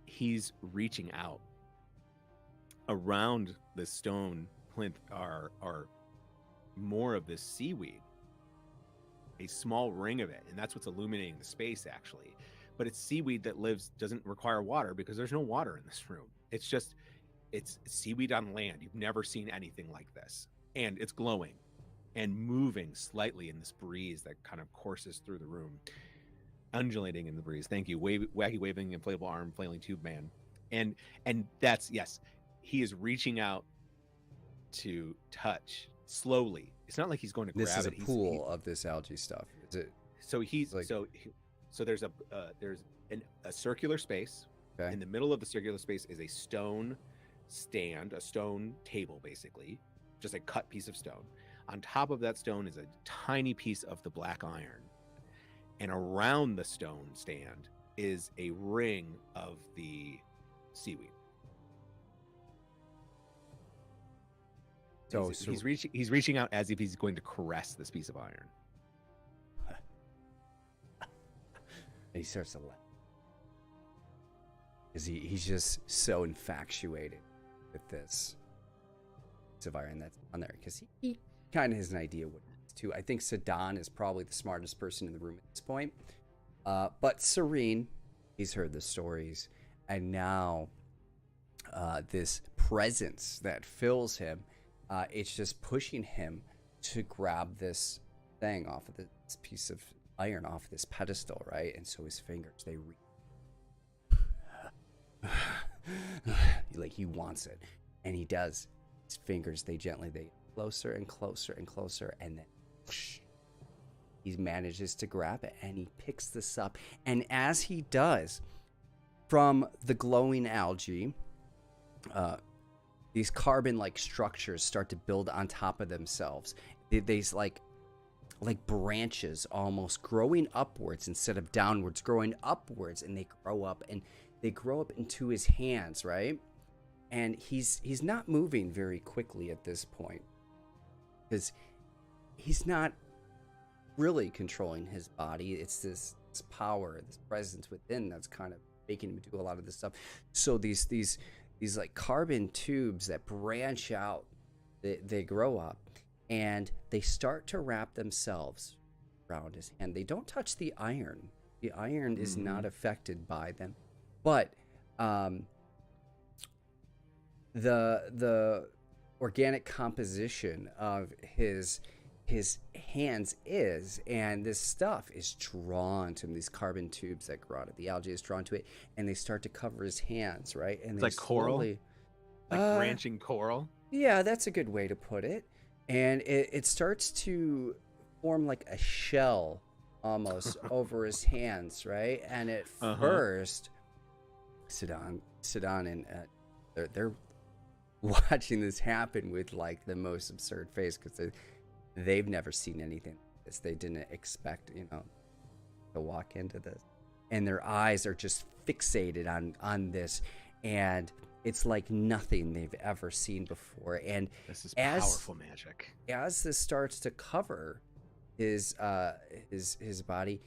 he's reaching out. Around the stone plinth are more of this seaweed. A small ring of it, and that's what's illuminating the space actually. But it's seaweed that doesn't require water because there's no water in this room. It's seaweed on land. You've never seen anything like this. And it's glowing and moving slightly in this breeze that kind of courses through the room, undulating in the breeze. Thank you. Wacky waving inflatable arm flailing tube man. And that's, yes, he is reaching out to touch slowly. It's not like he's going to grab it. This is a pool of this algae stuff. Is it? So he's like, so there's a circular space. Okay. In the middle of the circular space is a stone stand, a stone table, basically, just a cut piece of stone. On top of that stone is a tiny piece of the black iron, and around the stone stand is a ring of the seaweed. So he's reaching out as if he's going to caress this piece of iron. And he starts to laugh. Because he's just so infatuated with this piece of iron that's on there. Because he kind of has an idea what it is, too. I think Sedan is probably the smartest person in the room at this point. But Serene, he's heard the stories. And now this presence that fills him, it's just pushing him to grab this thing off of this piece of iron off this pedestal, right? And so his fingers, they reach. Like he wants it, and he does. His fingers, they get closer and closer and closer, and then whoosh, he manages to grab it, and he picks this up. And as he does, from the glowing algae, these carbon-like structures start to build on top of themselves. These like branches almost growing upwards instead of downwards, growing upwards, and they grow up into his hands, right? And he's not moving very quickly at this point because he's not really controlling his body. It's this power, this presence within that's kind of making him do a lot of this stuff. So these like carbon tubes that branch out, they grow up and they start to wrap themselves around his hand. They don't touch the iron. The iron is not affected by them, but the organic composition of his hands is, and this stuff is drawn to him. These carbon tubes that grow out of the algae is drawn to it, and they start to cover his hands, right? And it's like coral, like branching coral. Yeah, that's a good way to put it. And it starts to form like a shell almost over his hands, right? And at first, Sedan and they're watching this happen with like the most absurd face because they've never seen anything like this. They didn't expect, to walk into this, and their eyes are just fixated on this, and it's like nothing they've ever seen before. And this is powerful magic. As this starts to cover his body,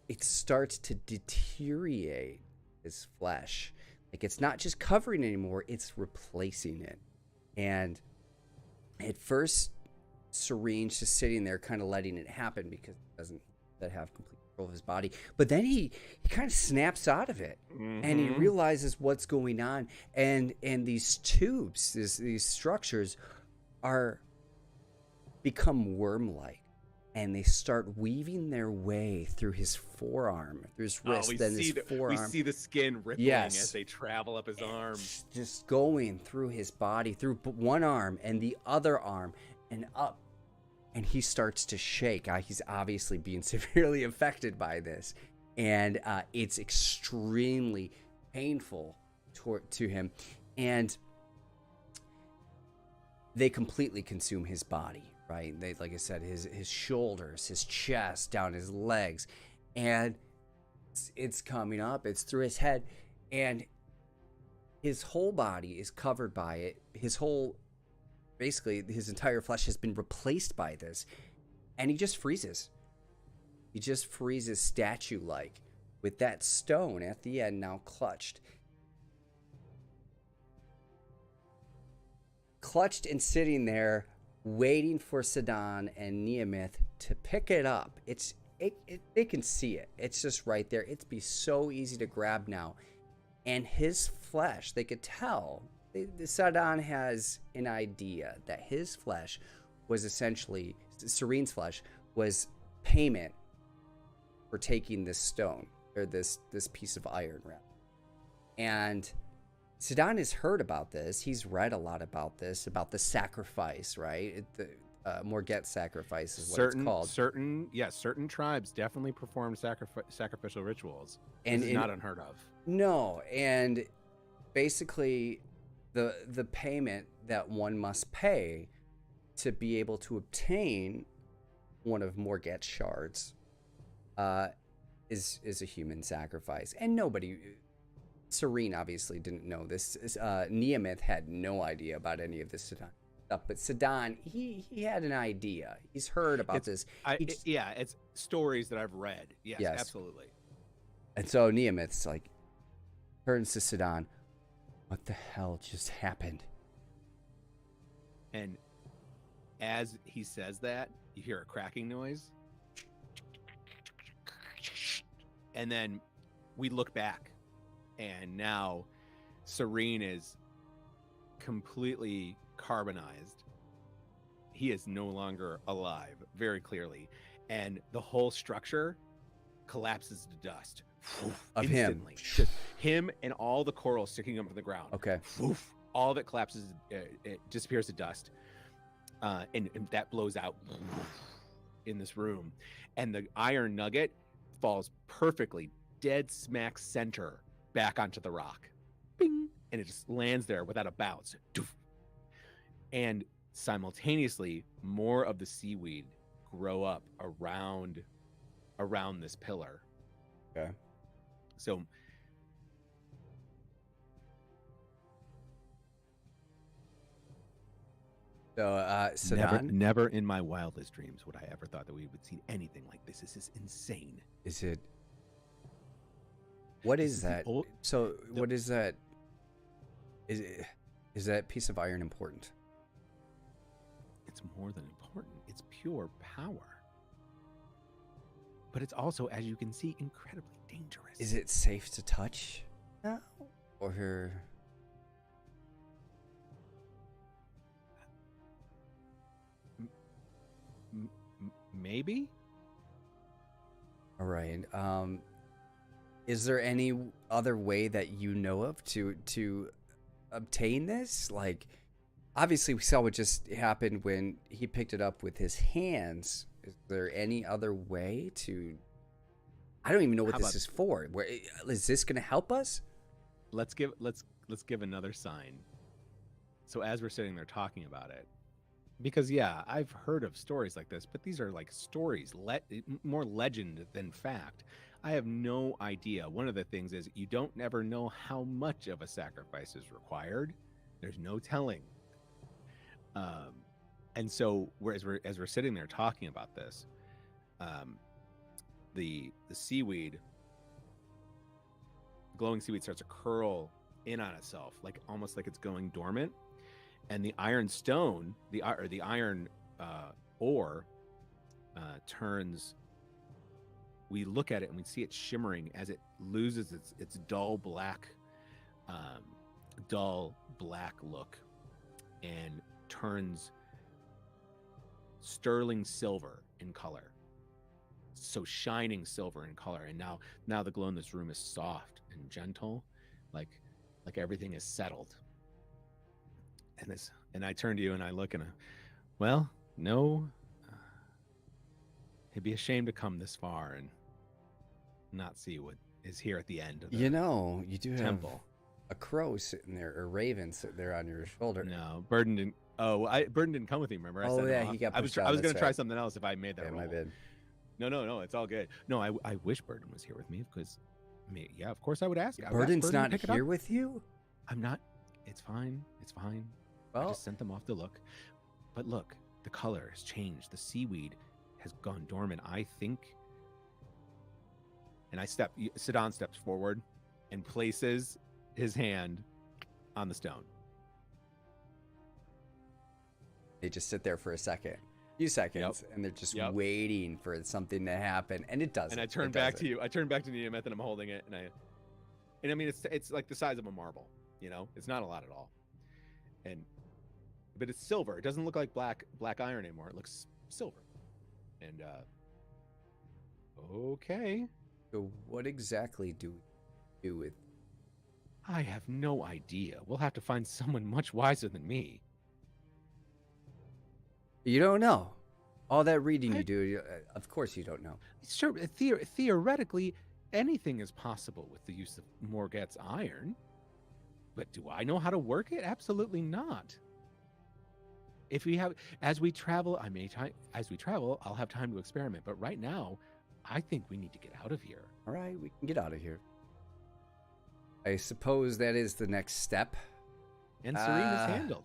it starts to deteriorate his flesh. Like it's not just covering anymore, it's replacing it. And at first, Serene's just sitting there kind of letting it happen because he doesn't have complete control of his body. But then he kind of snaps out of it, and he realizes what's going on. And these tubes, these structures become worm-like. And they start weaving their way through his forearm, through his wrist, then his forearm. We see the skin rippling as they travel up his arm. Just going through his body, through one arm and the other arm, and up. And he starts to shake. He's obviously being severely affected by this. And it's extremely painful to him. And they completely consume his body. right? They, like I said, his shoulders, his chest, down his legs, and it's coming up. It's through his head, and his whole body is covered by it. Basically, his entire flesh has been replaced by this, and he just freezes. He just freezes statue-like, with that stone at the end now clutched. Clutched and sitting there, waiting for Sidon and Niamith to pick it up. They can see it. It's just right there. It'd be so easy to grab now. And his flesh, they could tell. Sidon has an idea that his flesh was essentially, Serene's flesh was payment for taking this stone, or this piece of iron wrap. And Sidon has heard about this. He's read a lot about this, about the sacrifice, right? The Morget sacrifice is what it's called. Certain tribes definitely perform sacrificial rituals. And it's not unheard of. No, and basically the payment that one must pay to be able to obtain one of Morget's shards is a human sacrifice. And nobody, Serene obviously didn't know this. Niamith had no idea about any of this stuff. But Sidon, he had an idea. He's heard about this. It's stories that I've read. Yes, absolutely. And so Niamith's like, turns to Sidon, what the hell just happened? And as he says that, you hear a cracking noise. And then we look back, and now Serene is completely carbonized. He is no longer alive, very clearly. And the whole structure collapses to dust. Of instantly. Just him and all the coral sticking up from the ground. Okay. All of it collapses, it disappears to dust. And that blows out in this room. And the iron nugget falls perfectly dead smack center back onto the rock. Bing! And it just lands there without a bounce. And simultaneously, more of the seaweed grow up around this pillar. Okay. So Sidon? Never in my wildest dreams would I ever thought that we would see anything like this. This is insane. Is it? What is that? What is that? Is that piece of iron important? It's more than important. It's pure power. But it's also, as you can see, incredibly dangerous. Is it safe to touch now? Or maybe? All right. Is there any other way that you know of to obtain this? Like, obviously we saw what just happened when he picked it up with his hands. Is there any other way to? I don't even know what this is for. Is this going to help us? Let's give another sign. So as we're sitting there talking about it, because I've heard of stories like this, but these are like stories, more legend than fact. I have no idea. One of the things is you don't never know how much of a sacrifice is required. There's no telling. And so as we're sitting there talking about this, the seaweed, glowing seaweed, starts to curl in on itself, like almost like it's going dormant, and the iron stone, the iron ore, turns. We look at it and we see it shimmering as it loses its dull black look, and turns sterling silver in color. So shining silver in color. And now the glow in this room is soft and gentle, like everything is settled. And I turn to you and I look and no, it'd be a shame to come this far and not see what is here at the end of the you do temple. a crow sitting there, or raven sitting there on your shoulder. No, Burden didn't. Oh, Burden didn't come with me. Remember? I Oh sent him yeah, off. he got I was pushed out. I was gonna that's try right. something else if I made that Yeah, roll. my bad. No, it's all good. No, I wish Burden was here with me because, yeah, of course I would ask. Burden's Burden to not pick it here up. with you? I'm not. It's fine. It's fine. I Well, just sent them off to look. But look, the color has changed. The seaweed has gone dormant. I think. And Sidon steps forward and places his hand on the stone. they just sit there for a few seconds, and they're just waiting for something to happen, and it doesn't. And I turn back to you. I turn back to Niamith, and I'm holding it, and I mean, it's like the size of a marble. You know, it's not a lot at all. But it's silver. It doesn't look like black iron anymore. It looks silver. And okay. So what exactly do we do with? I have no idea. We'll have to find someone much wiser than me. You don't know. All that reading you do, of course you don't know. Sure, theoretically, anything is possible with the use of Morget's iron. But do I know how to work it? Absolutely not. As we travel, I'll have time to experiment. But right now, I think we need to get out of here. All right, we can get out of here. I suppose that is the next step. And Serene is handled.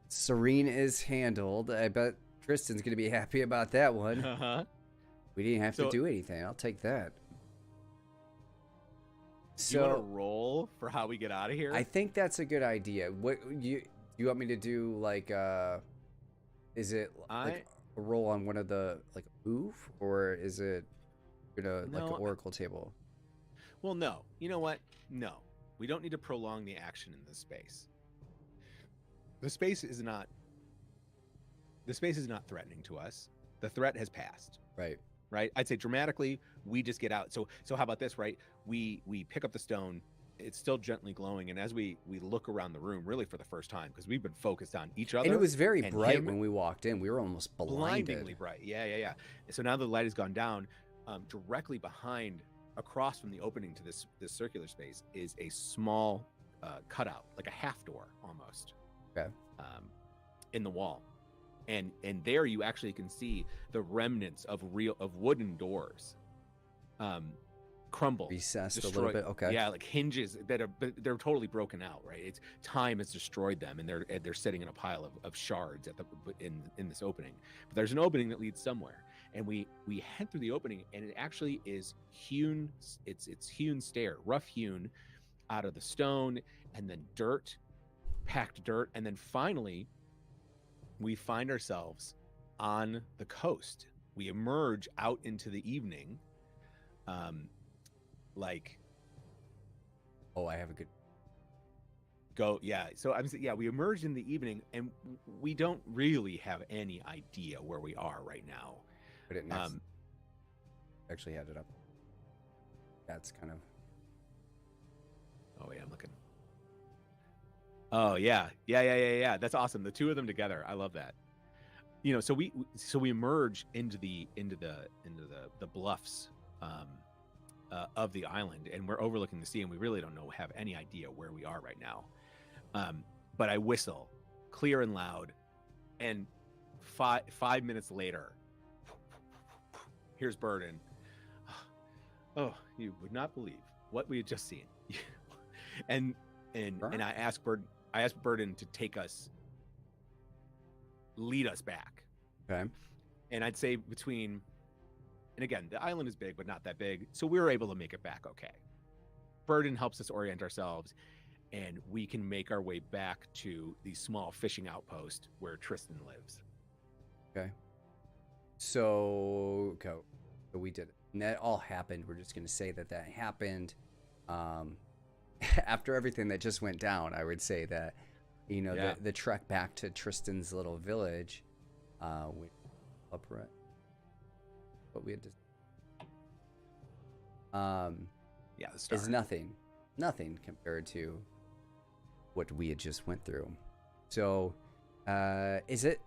Serene is handled. I bet Tristan's going to be happy about that one. Uh-huh. We didn't have to do anything. I'll take that. Do you want to roll for how we get out of here? I think that's a good idea. What you want me to do? Like, is it like a roll on one of the like move, or is it like an oracle table? Well, no. You know what? No, we don't need to prolong the action in this space. The space is not threatening to us. The threat has passed. Right. I'd say dramatically, we just get out. So how about this, right? We pick up the stone. It's still gently glowing, and as we look around the room, really for the first time, because we've been focused on each other. And it was very bright when we walked in. We were almost blinded. Blindingly bright. Yeah. So now the light has gone down. Directly behind, across from the opening to this circular space, is a small cutout, like a half door almost. Okay. In the wall. And there you actually can see the remnants of wooden doors crumble, recessed destroyed. A little bit. Okay. Yeah, like hinges they're totally broken out, right? Time has destroyed them, and they're sitting in a pile of shards in this opening. But there's an opening that leads somewhere, and we head through the opening, and it actually is hewn. It's hewn stair, rough hewn out of the stone, and then packed dirt, and then finally we find ourselves on the coast. We emerge out into the evening. I have a good go. Yeah. So we emerged in the evening, and we don't really have any idea where we are right now. Put it next. Actually had it up. That's kind of. Oh yeah, I'm looking. Oh yeah. That's awesome. The two of them together. I love that. You know, so we emerge into the bluffs of the island, and we're overlooking the sea, and we really don't have any idea where we are right now. But I whistle clear and loud, and 5 minutes later, here's Burden. Oh, you would not believe what we had just seen. and I asked Burden to lead us back. Okay. And I'd say and again, the island is big, but not that big, so we were able to make it back okay. Burden helps us orient ourselves, and we can make our way back to the small fishing outpost where Tristan lives. Okay. So we did it. And that all happened. We're just going to say that happened. After everything that just went down, I would say that, the trek back to Tristan's little village, we upright. What we had to. The star is nothing compared to what we had just went through. So, is it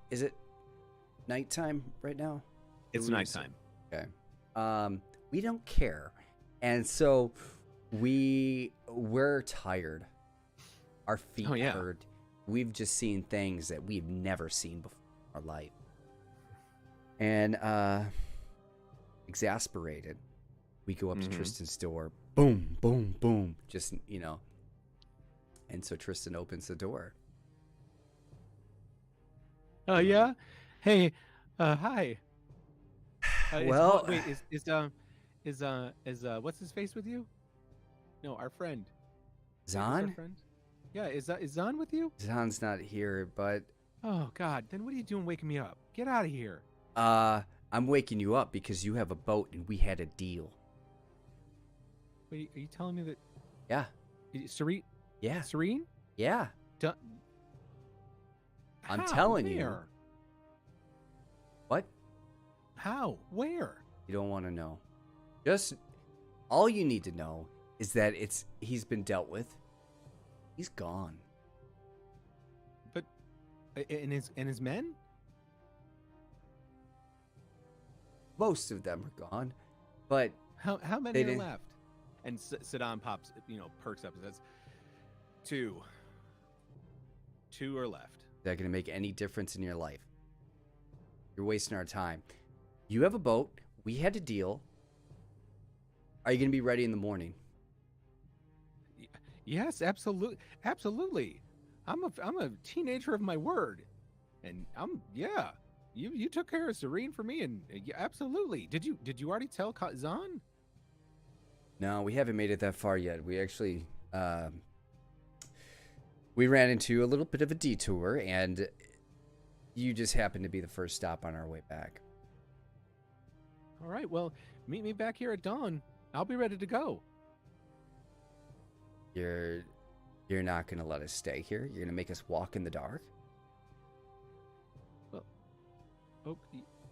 nighttime right now? It's nighttime. Okay. We don't care, and so We're tired. Our feet Oh, yeah. hurt. We've just seen things that we've never seen before in our life. And exasperated, we go up to Tristan's door. Boom, boom, boom. Just, And so Tristan opens the door. Oh yeah. Hey. Hi. Well, Is what's his face with you? No, our friend. Is our Zahn? friend? Yeah. Is Zahn with you? Zahn's not here, but Oh God. Then what are you doing waking me up? Get out of here. I'm waking you up because you have a boat and we had a deal. Wait, are you telling me that? Yeah. Serene? Yeah. Serene? Yeah. Du- I'm How? telling you. Where? What? How? Where? You don't want to know. Just all you need to know is that he's been dealt with. He's gone. But and his men? Most of them are gone, but How many They are didn't- left? And Saddam pops, perks up and says, "2. 2 are left." is that going to make any difference in your life? You're wasting our time. You have a boat. We had a deal. Are you going to be ready in the morning? Yes, absolutely, absolutely. I'm a teenager of my word, and yeah. You took care of Serene for me, and yeah, absolutely. Did you already tell Zahn? No, we haven't made it that far yet. We actually we ran into a little bit of a detour, and you just happened to be the first stop on our way back. All right, well, meet me back here at dawn. I'll be ready to go. You're not going to let us stay here? You're going to make us walk in the dark? Oh,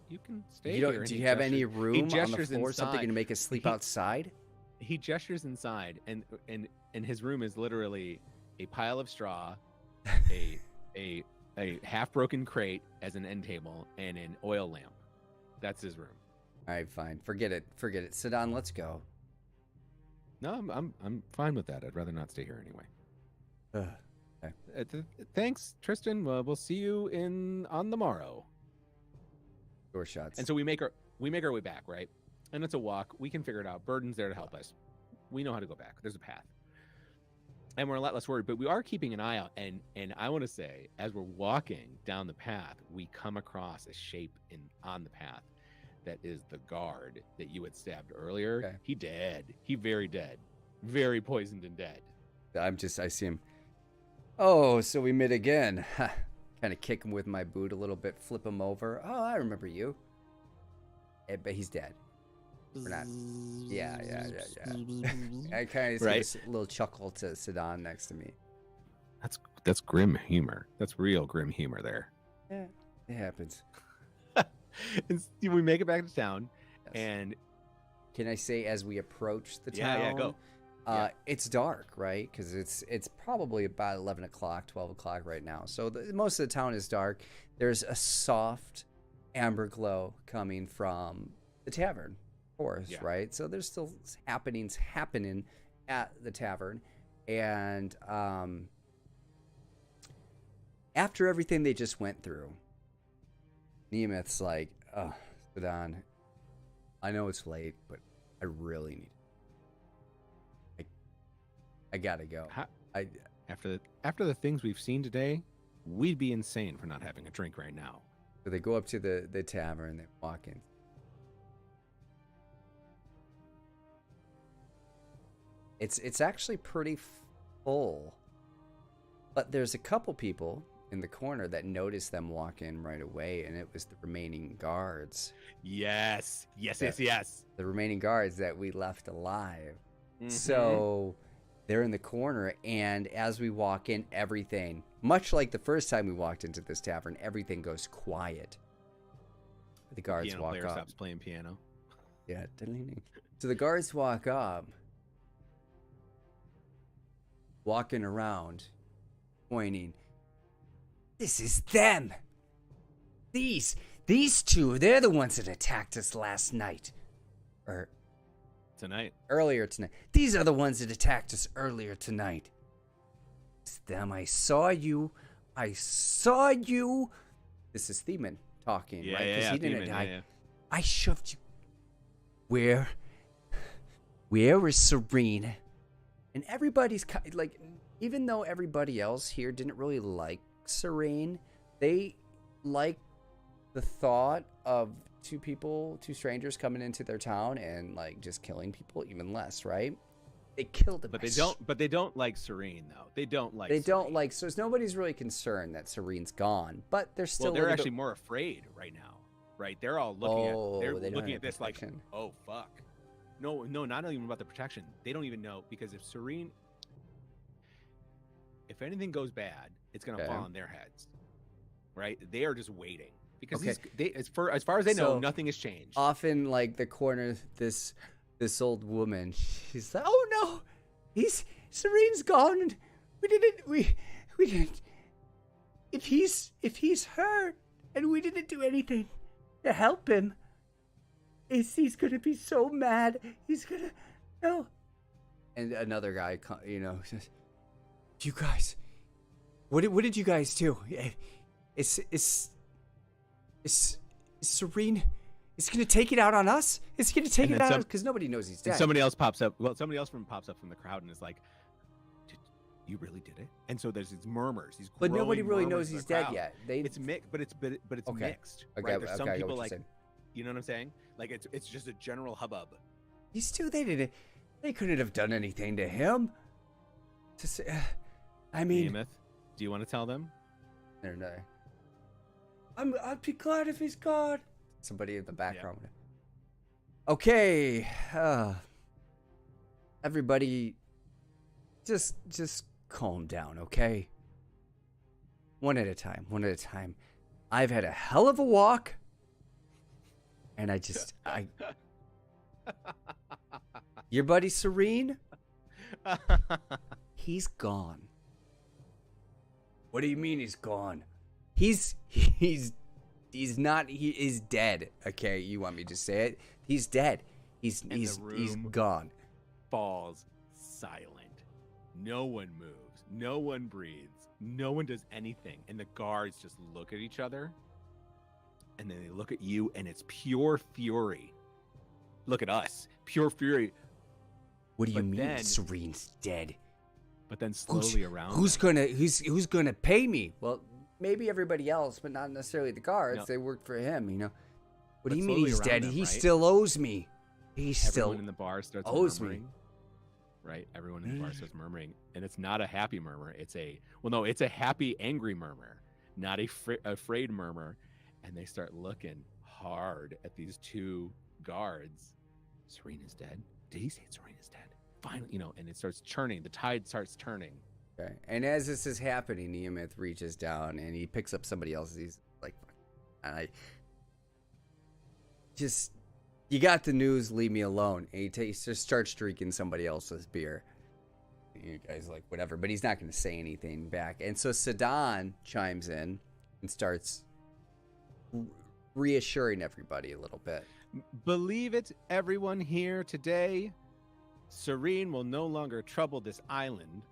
you can stay You here. don't, and do he you have any gestures- room he on the gestures floor, something inside. to make us sleep He- outside? He gestures inside, and his room is literally a pile of straw, a half-broken crate as an end table, and an oil lamp. That's his room. All right, fine. Forget it. Sit down. Let's go. No, I'm fine with that. I'd rather not stay here anyway. Ugh. Thanks, Tristan. We'll see you on the morrow. Door shots. And so we make our way back, right? And it's a walk. We can figure it out. Burden's there to help us. We know how to go back. There's a path. And we're a lot less worried, but we are keeping an eye out. And I want to say, as we're walking down the path, we come across a shape on the path that is the guard that you had stabbed earlier. Okay. He dead. He very dead. Very poisoned and dead. I see him. Oh, so we met again. Kind of kick him with my boot a little bit, flip him over. Oh, I remember you. But he's dead. We're not. Yeah. I kind of see this little chuckle to Saddam next to me. That's grim humor. That's real grim humor there. Yeah, it happens. And we make it back to town, Yes. and Can I say as we approach the town? Yeah, go. It's dark, right? Because it's probably about 11 o'clock, 12 o'clock right now. So most of the town is dark. There's a soft amber glow coming from the tavern, of course, right? So there's still happenings happening at the tavern. And after everything they just went through, Niamith's like, oh, Sadan, I know it's late, but I really need I gotta go. After the things we've seen today, we'd be insane for not having a drink right now. So they go up to the tavern, they walk in. It's actually pretty full, but there's a couple people in the corner that noticed them walk in right away, and it was the remaining guards. Yes. The remaining guards that we left alive. Mhm. So they're in the corner, and as we walk in, everything, much like the first time we walked into this tavern, everything goes quiet. The guards Piano walk player up. stops playing piano. Yeah. So the guards walk up, walking around, pointing. This is them. These two, they're the ones that attacked us last night. Or tonight. Earlier tonight. These are the ones that attacked us earlier tonight. It's them. I saw you. I saw you. This is Theman talking, right? Because he didn't die. Yeah. I shoved you. Where is Serene? And everybody's like, even though everybody else here didn't really like Serene, they like the thought of two strangers coming into their town and like just killing people even less, right? They killed him. But they don't like Serene though. They don't like so nobody's really concerned that Serene's gone, but they're still they're actually more afraid right now. Right? They're all looking at this protection. like, "Oh fuck." No, not even about the protection. They don't even know, because if anything goes bad, it's going to fall on their heads. Right? They are just waiting. Because as far as they know, nothing has changed. Often, like the corner, this old woman, she's like, "Oh no, Serene's gone. And we didn't. If he's hurt and we didn't do anything to help him, he's gonna be so mad. He's gonna no." And another guy, says, "You guys, what did you guys do? Is Serene? It's gonna take it out on us. It's gonna take it out on us because nobody knows he's dead." And somebody else pops up. Well, somebody else pops up from the crowd and is like, "You really did it?" And so there's these murmurs. But nobody really knows he's dead yet. It's mixed, but it's mixed. Okay, right? There's some people like, you know what I'm saying? Like it's just a general hubbub. These two, they couldn't have done anything to him. I mean, Niamith, do you want to tell them? No. I'd be glad if he's gone. Somebody in the background. Yeah. Okay, everybody, just calm down, okay? One at a time. I've had a hell of a walk, and your buddy Serene, he's gone. What do you mean he's gone? He's not. He is dead. Okay, you want me to say it? He's dead. He's gone. Falls silent. No one moves. No one breathes. No one does anything. And the guards just look at each other. And then they look at you, and it's pure fury. Look at us. Pure fury. What do you mean Serene's dead? But then slowly who's gonna pay me? Well, maybe everybody else, but not necessarily the guards. No. They work for him, What do you mean he's dead? He still owes me. Everyone in the bar starts murmuring. Right? Everyone in the bar starts murmuring. And it's not a happy murmur. It's a happy, angry murmur, not a afraid murmur. And they start looking hard at these two guards. Serene is dead. Did he say Serene is dead? Finally, and it starts churning. The tide starts turning. Okay. And as this is happening, Niamith reaches down and he picks up somebody else's. He's like, you got the news, leave me alone. And he just starts drinking somebody else's beer. You guys like, whatever. But he's not going to say anything back. And so Sedan chimes in and starts reassuring everybody a little bit. Believe it, everyone here today. Serene will no longer trouble this island.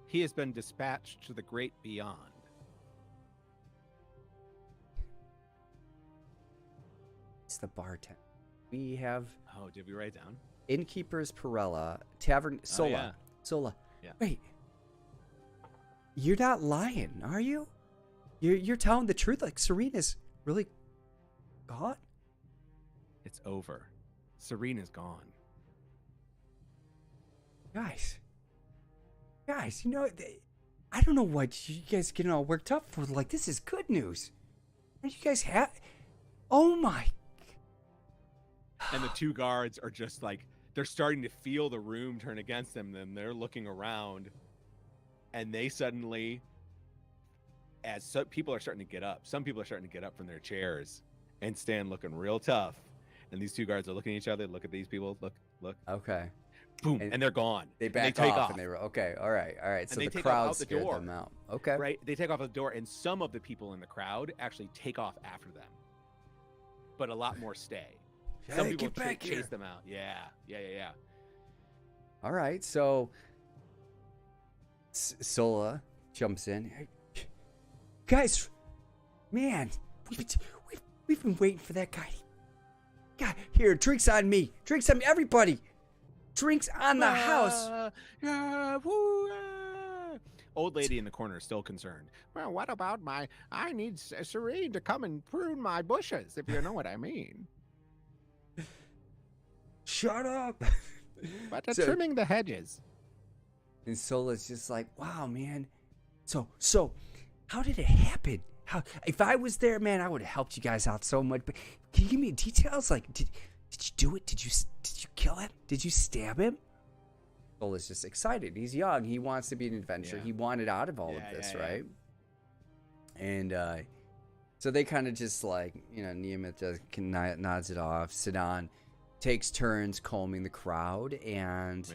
He has been dispatched to the great beyond. It's the bartender. We have... Oh, did we write it down? Innkeeper's Perella, Tavern... Sola. Oh, yeah. Sola. Yeah. Wait. You're not lying, are you? You're telling the truth? Like, Serene is really gone? It's over. Serene is gone. Guys, I don't know what you guys getting all worked up for. Like, this is good news. And you guys have... Oh, my... And the two guards are just like, they're starting to feel the room turn against them. Then they're looking around. And they suddenly, people are starting to get up. Some people are starting to get up from their chairs and stand looking real tough. And these two guards are looking at each other. Look at these people. Look. Okay. Boom, and they're gone. They take off. And they were okay. All right. So the crowd scared them out. Okay. Right. They take off the door, and some of the people in the crowd actually take off after them, but a lot more stay. Some Hey, people get back here. chase them out. Yeah. All right, so Sola jumps in. Hey, guys, man, we've been waiting for that guy. God, here, drinks on me. Drinks on me, everybody. Drinks on the house. Old lady in the corner is still concerned. Well, what about I need Serene to come and prune my bushes, if you know what I mean. Shut up. But trimming the hedges. And Sola's just like, wow, man. So, how did it happen? If I was there, man, I would have helped you guys out so much. But can you give me details? Like, did you do it? Did you kill him? Did you stab him? Sola's just excited. He's young. He wants to be an adventurer. Yeah. He wanted out of all of this, right? And so they kind of just like, Niamith just nods it off. Sidan takes turns combing the crowd, and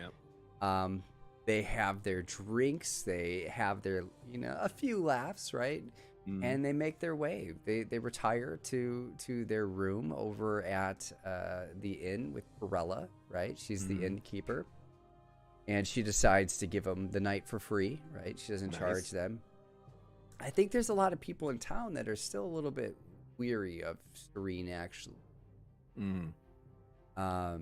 they have their drinks. They have their, a few laughs, right? And they make their way. They retire to their room over at the inn with Pirella, right? She's the innkeeper. And she decides to give them the night for free, right? She doesn't charge them. I think there's a lot of people in town that are still a little bit weary of Serene, actually. But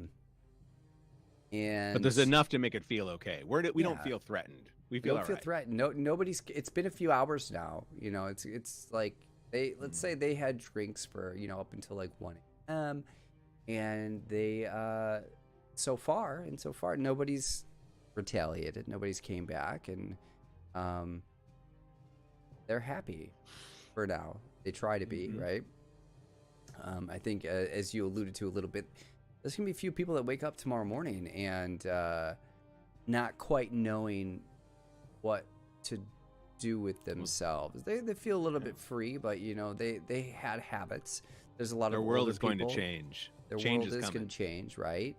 there's enough to make it feel okay. We don't feel threatened. We feel threatened. Nobody's. It's been a few hours now. It's like let's say they had drinks for up until like 1 a.m. and they so far nobody's retaliated. Nobody's came back, and they're happy for now. They try to be, right? I think as you alluded to a little bit, there's gonna be a few people that wake up tomorrow morning and not quite knowing what to do with themselves. They feel a little bit free, but they had habits. There's a lot of their world is going people. to change. Their change world is going to change, right?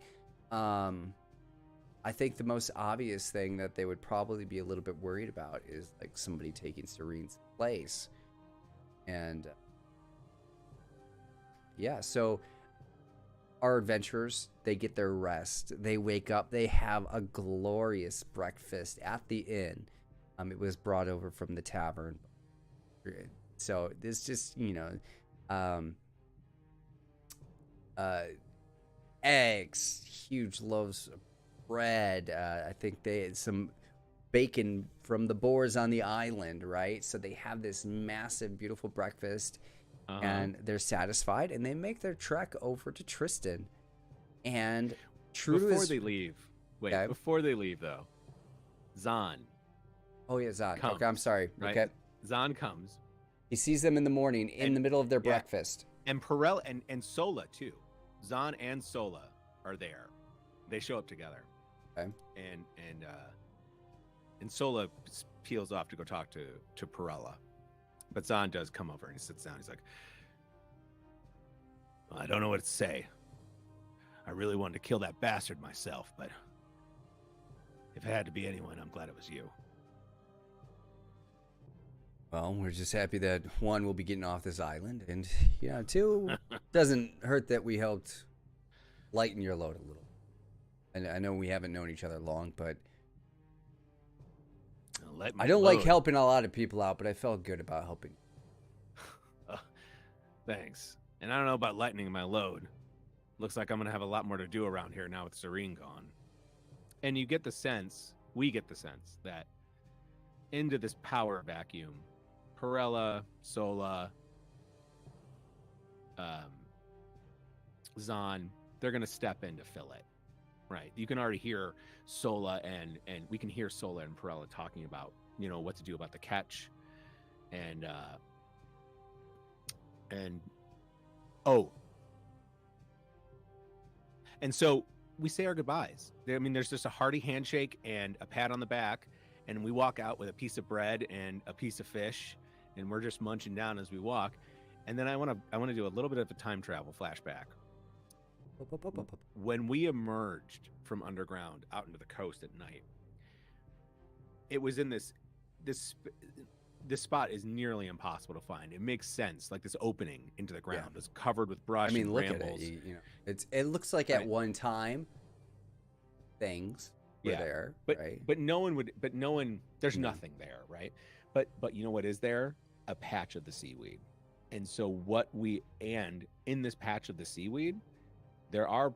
I think the most obvious thing that they would probably be a little bit worried about is like somebody taking Serene's place. And so our adventurers, they get their rest. They wake up. They have a glorious breakfast at the inn. It was brought over from the tavern. So there's just, eggs, huge loaves of bread. I think they had some bacon from the boars on the island, right? So they have this massive, beautiful breakfast, and they're satisfied, and they make their trek over to Tristan. And before they leave, before they leave though, Zahn. Oh yeah, Zahn. Comes, okay, I'm sorry. Right? Okay. Zahn comes. He sees them in the morning in the middle of their breakfast. And Pirella and Sola too. Zahn and Sola are there. They show up together. Okay. And Sola peels off to go talk to Pirella. But Zahn does come over and he sits down. He's like, I don't know what to say. I really wanted to kill that bastard myself, but if it had to be anyone, I'm glad it was you. Well, we're just happy that one will be getting off this island, and two, doesn't hurt that we helped lighten your load a little. And I know we haven't known each other long, but I don't like helping a lot of people out, but I felt good about helping. Thanks. And I don't know about lightening my load. Looks like I'm going to have a lot more to do around here now with Serene gone. And we get the sense that into this power vacuum, Pirella, Sola, Zahn, they're going to step in to fill it. Right. You can already hear Sola and we can hear Sola and Pirella talking about, what to do about the catch. And so we say our goodbyes. There's just a hearty handshake and a pat on the back, and we walk out with a piece of bread and a piece of fish, and we're just munching down as we walk. And then I want to do a little bit of a time travel flashback. When we emerged from underground out into the coast at night, it was in this this spot is nearly impossible to find. It makes sense. Like this opening into the ground is covered with brush. I mean, and look brambles. at it. It looks like at one time things were there, right? But no one would. But no one. There's nothing there, right? But you know what is there? A patch of the seaweed. And so in this patch of the seaweed, there are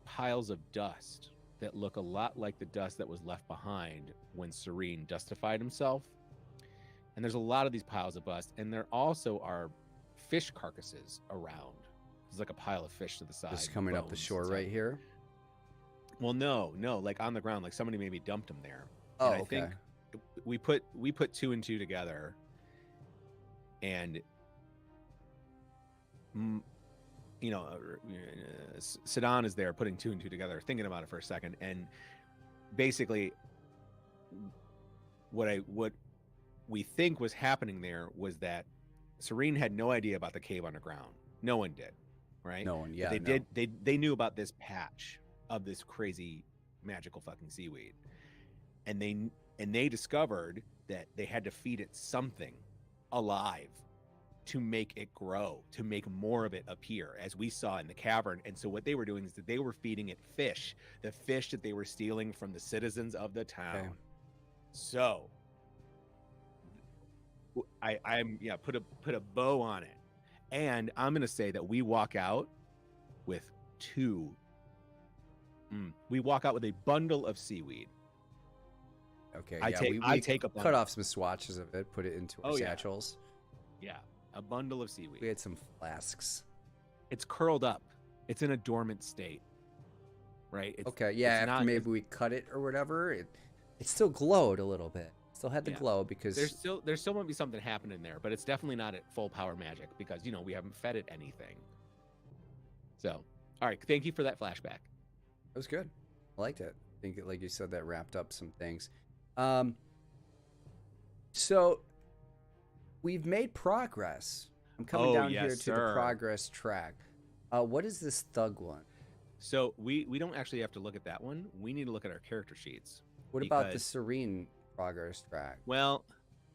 piles of dust that look a lot like the dust that was left behind when Serene dustified himself. And there's a lot of these piles of dust, and there also are fish carcasses around. There's like a pile of fish to the side. Just coming up the shore right here? Well, no, like on the ground, like somebody maybe dumped them there. Oh, and I think we put 2 and 2 together, and Sedan is there putting 2 and 2 together, thinking about it for a second, and basically what we think was happening there was that Serene had no idea about the cave underground. No one did, right? No one, yeah. But they knew about this patch of this crazy magical fucking seaweed, and they discovered that they had to feed it something alive to make it grow, to make more of it appear, as we saw in the cavern. And so what they were doing is that they were feeding it fish, the fish that they were stealing from the citizens of the town. Okay. So I'm put a bow on it, and I'm gonna say that we walk out with we walk out with a bundle of seaweed. Okay, I take a cut off some swatches of it, put it into our satchels. Yeah, a bundle of seaweed. We had some flasks. It's curled up. It's in a dormant state, right? After maybe we cut it or whatever, it still glowed a little bit. Still had the glow because there still might be something happening there, but it's definitely not at full power magic because we haven't fed it anything. So, all right, thank you for that flashback. It was good. I liked it. I think, like you said, that wrapped up some things. So we've made progress. I'm coming down here to the progress track. What is this thug one? So we don't actually have to look at that one. We need to look at our character sheets. What about the Serene progress track? Well,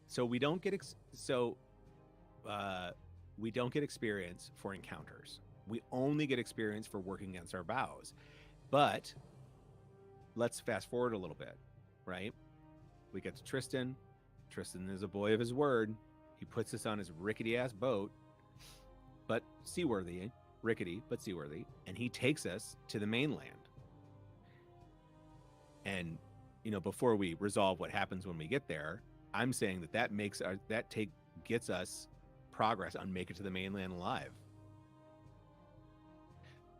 so we don't get experience for encounters. We only get experience for working against our vows. But let's fast forward a little bit, right? We get to Tristan. Tristan is a boy of his word. He puts us on his rickety-ass boat, but seaworthy. Rickety, but seaworthy. And he takes us to the mainland. And, before we resolve what happens when we get there, I'm saying that gets us progress on make it to the mainland alive.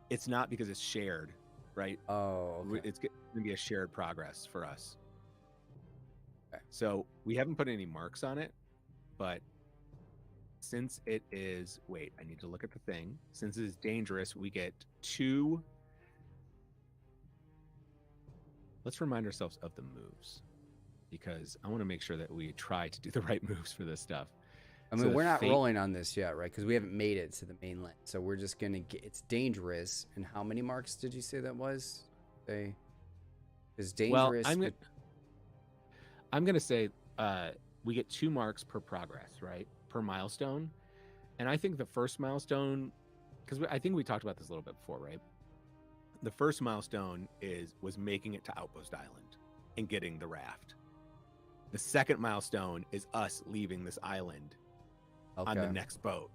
It's not because it's shared, right? Oh, okay. It's going to be a shared progress for us. Okay. So we haven't put any marks on it, but since it is, I need to look at the thing. Since it is dangerous, we get 2. Let's remind ourselves of the moves, because I want to make sure that we try to do the right moves for this stuff. I mean, we're not rolling on this yet, right? Because we haven't made it to the mainland. So we're just going to get, it's dangerous. And how many marks did you say that was? It's dangerous. Well, I'm going to say we get 2 marks per progress, right? Per milestone. And I think the first milestone, because I think we talked about this a little bit before, right? The first milestone was making it to Outpost Island and getting the raft. The second milestone is us leaving this island on the next boat,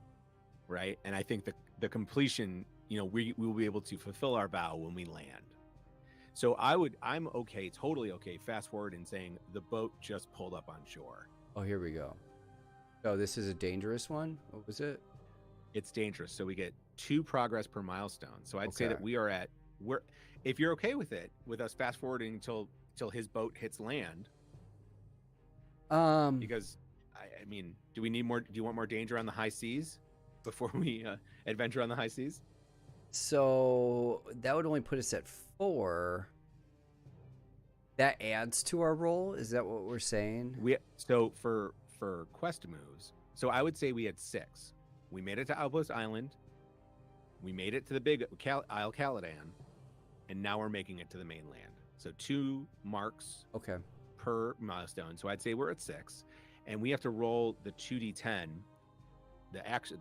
right? And I think the completion, we will be able to fulfill our vow when we land. So I'm okay, totally okay, fast forward and saying the boat just pulled up on shore. Oh, here we go. Oh, this is a dangerous one? What was it? It's dangerous. So we get 2 progress per milestone. So I'd say that if you're okay with it, with us fast forwarding until his boat hits land. Because I mean, do we need more? Do you want more danger on the high seas before we adventure on the high seas? So that would only put us at 4. That adds to our roll. Is that what we're saying? So for quest moves, so I would say we had 6. We made it to Outpost Island. We made it to the big Isle Caladan, and now we're making it to the mainland. So 2 marks. Okay. Per milestone. So I'd say we're at 6. and we have to roll the 2d10, the action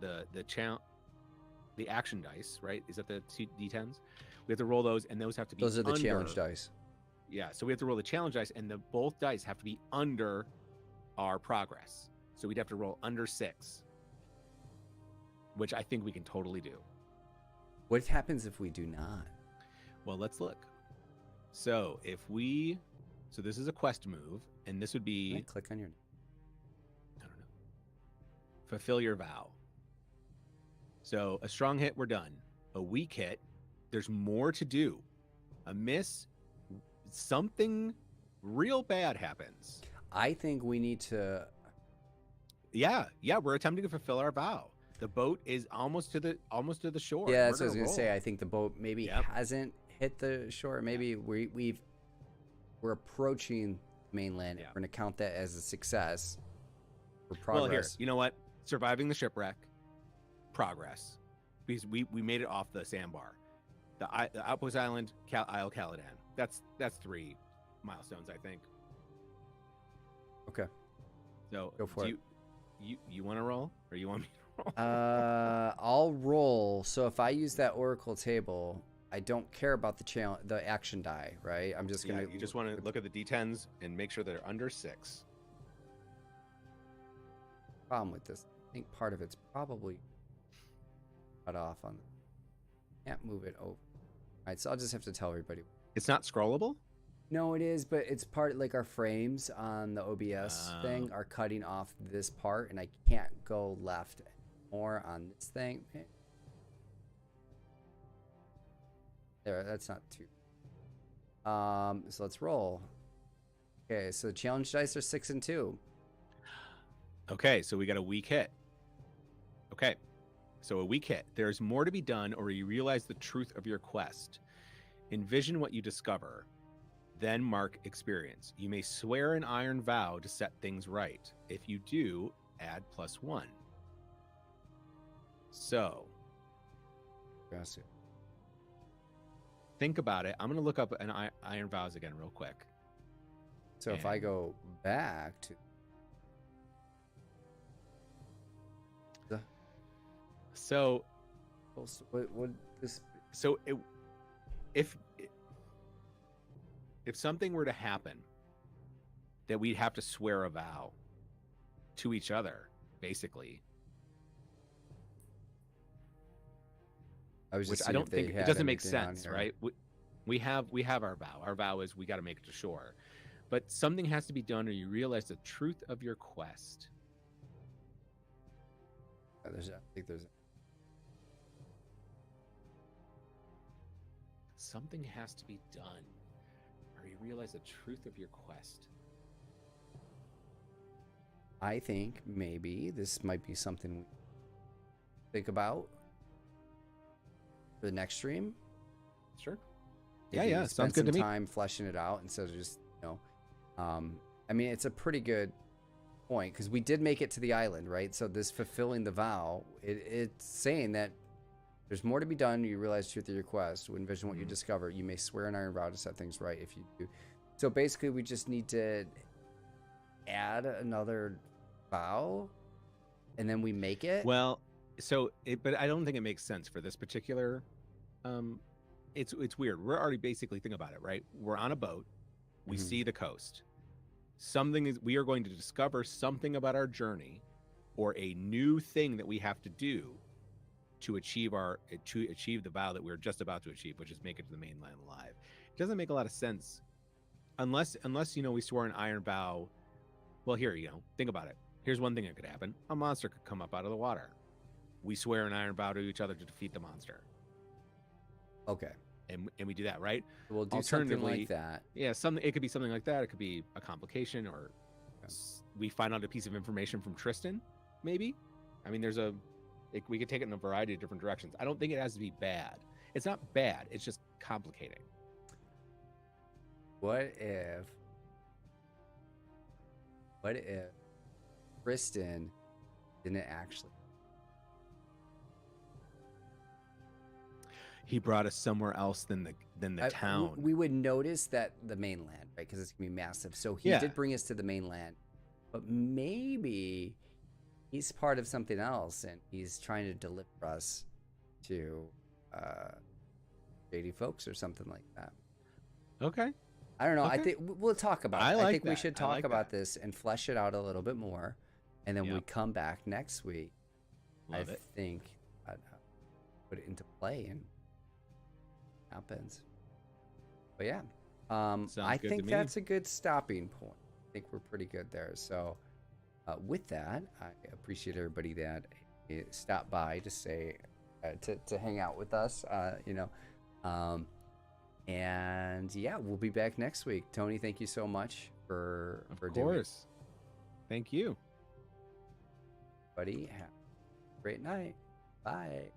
dice, right? Is that the 2d10s? We have to roll those, and those have to be Those are the under, challenge dice. Yeah, so we have to roll the challenge dice, and both dice have to be under our progress. So we'd have to roll under 6, which I think we can totally do. What happens if we do not? Well, let's look. So so this is a quest move, and this would be, Can I click on your. I don't know, fulfill your vow. So a strong hit, we're done. A weak hit, there's more to do. A miss, something real bad happens. I think we need to. Yeah, we're attempting to fulfill our vow. The boat is almost to the shore. Yeah, that's what I was gonna say. I think the boat maybe Yep. hasn't hit the shore. Maybe we're approaching mainland. Yeah. We're gonna count that as a success for progress. Well, here, you know what? Surviving the shipwreck, progress, because we made it off the sandbar. The Outpost Island, Isle Caladan. That's 3 milestones, I think. Okay. So Go for it. You want to roll, or you want me to roll? I'll roll. So if I use that Oracle table, I don't care about the action die, right? I'm just gonna. You just want to look at the D10s and make sure they're under 6. Problem with this, I think part of it's probably cut off on. Can't move it over. All right, so I'll just have to tell everybody. It's not scrollable. No, it is, but it's part like our frames on the OBS thing are cutting off this part, and I can't go left more on this thing. There, that's not too. So let's roll. Okay, so the challenge dice are 6 and 2. Okay, so we got a weak hit. Okay, so a weak hit. There's more to be done, or you realize the truth of your quest. Envision what you discover. Then mark experience. You may swear an iron vow to set things right. If you do, add +1. So, Gotcha. think about it. I'm going to look up an iron vows again real quick. So if I go back to the So, what this so if something were to happen, that we'd have to swear a vow to each other, basically. I was just Which I seeing don't if they think it had doesn't make anything on sense, here. right? We have our vow. Our vow is we got to make it to shore, but something has to be done, or you realize the truth of your quest. I think there's. Something has to be done, or you realize the truth of your quest. I think maybe this might be something we think about for the next stream. Sure. Maybe Yeah. spend Sounds good to some me. time fleshing it out instead of just I mean, it's a pretty good point because we did make it to the island, right? So this fulfilling the vow, it's saying that there's more to be done. You realize the truth of your quest. To envision what you discover. You may swear an iron vow to set things right if you do. So basically, we just need to add another vow, and then we make it. Well, but I don't think it makes sense for this particular. It's weird. We're already basically, think about it, right? We're on a boat. We see the coast. We are going to discover something about our journey, or a new thing that we have to do to achieve the vow that we're just about to achieve, which is make it to the mainland alive. It doesn't make a lot of sense unless we swore an iron vow. Well, here, think about it. Here's one thing that could happen. A monster could come up out of the water. We swear an iron vow to each other to defeat the monster. Okay. And we do that, right? We'll do something like that. Yeah, it could be something like that. It could be a complication, or we find out a piece of information from Tristan, maybe. I mean, we could take it in a variety of different directions. I don't think it has to be bad. It's not bad. It's just complicating. What if Tristan didn't actually? He brought us somewhere else than the town. We would notice that the mainland, right? Because it's gonna be massive. So he did bring us to the mainland. but maybe he's part of something else, and he's trying to deliver us to shady folks or something like that. Okay. I don't know. Okay. I think we'll talk about it. I think we should talk about this and flesh it out a little bit more, and then we come back next week. Love it. Think I'd put it into play and happens. But yeah, I think that's a good stopping point. I think we're pretty good there. So with that, I appreciate everybody that stopped by to say to hang out with us. And yeah, we'll be back next week. Tony, thank you so much for doing it. Thank you. Buddy, have a great night. Bye.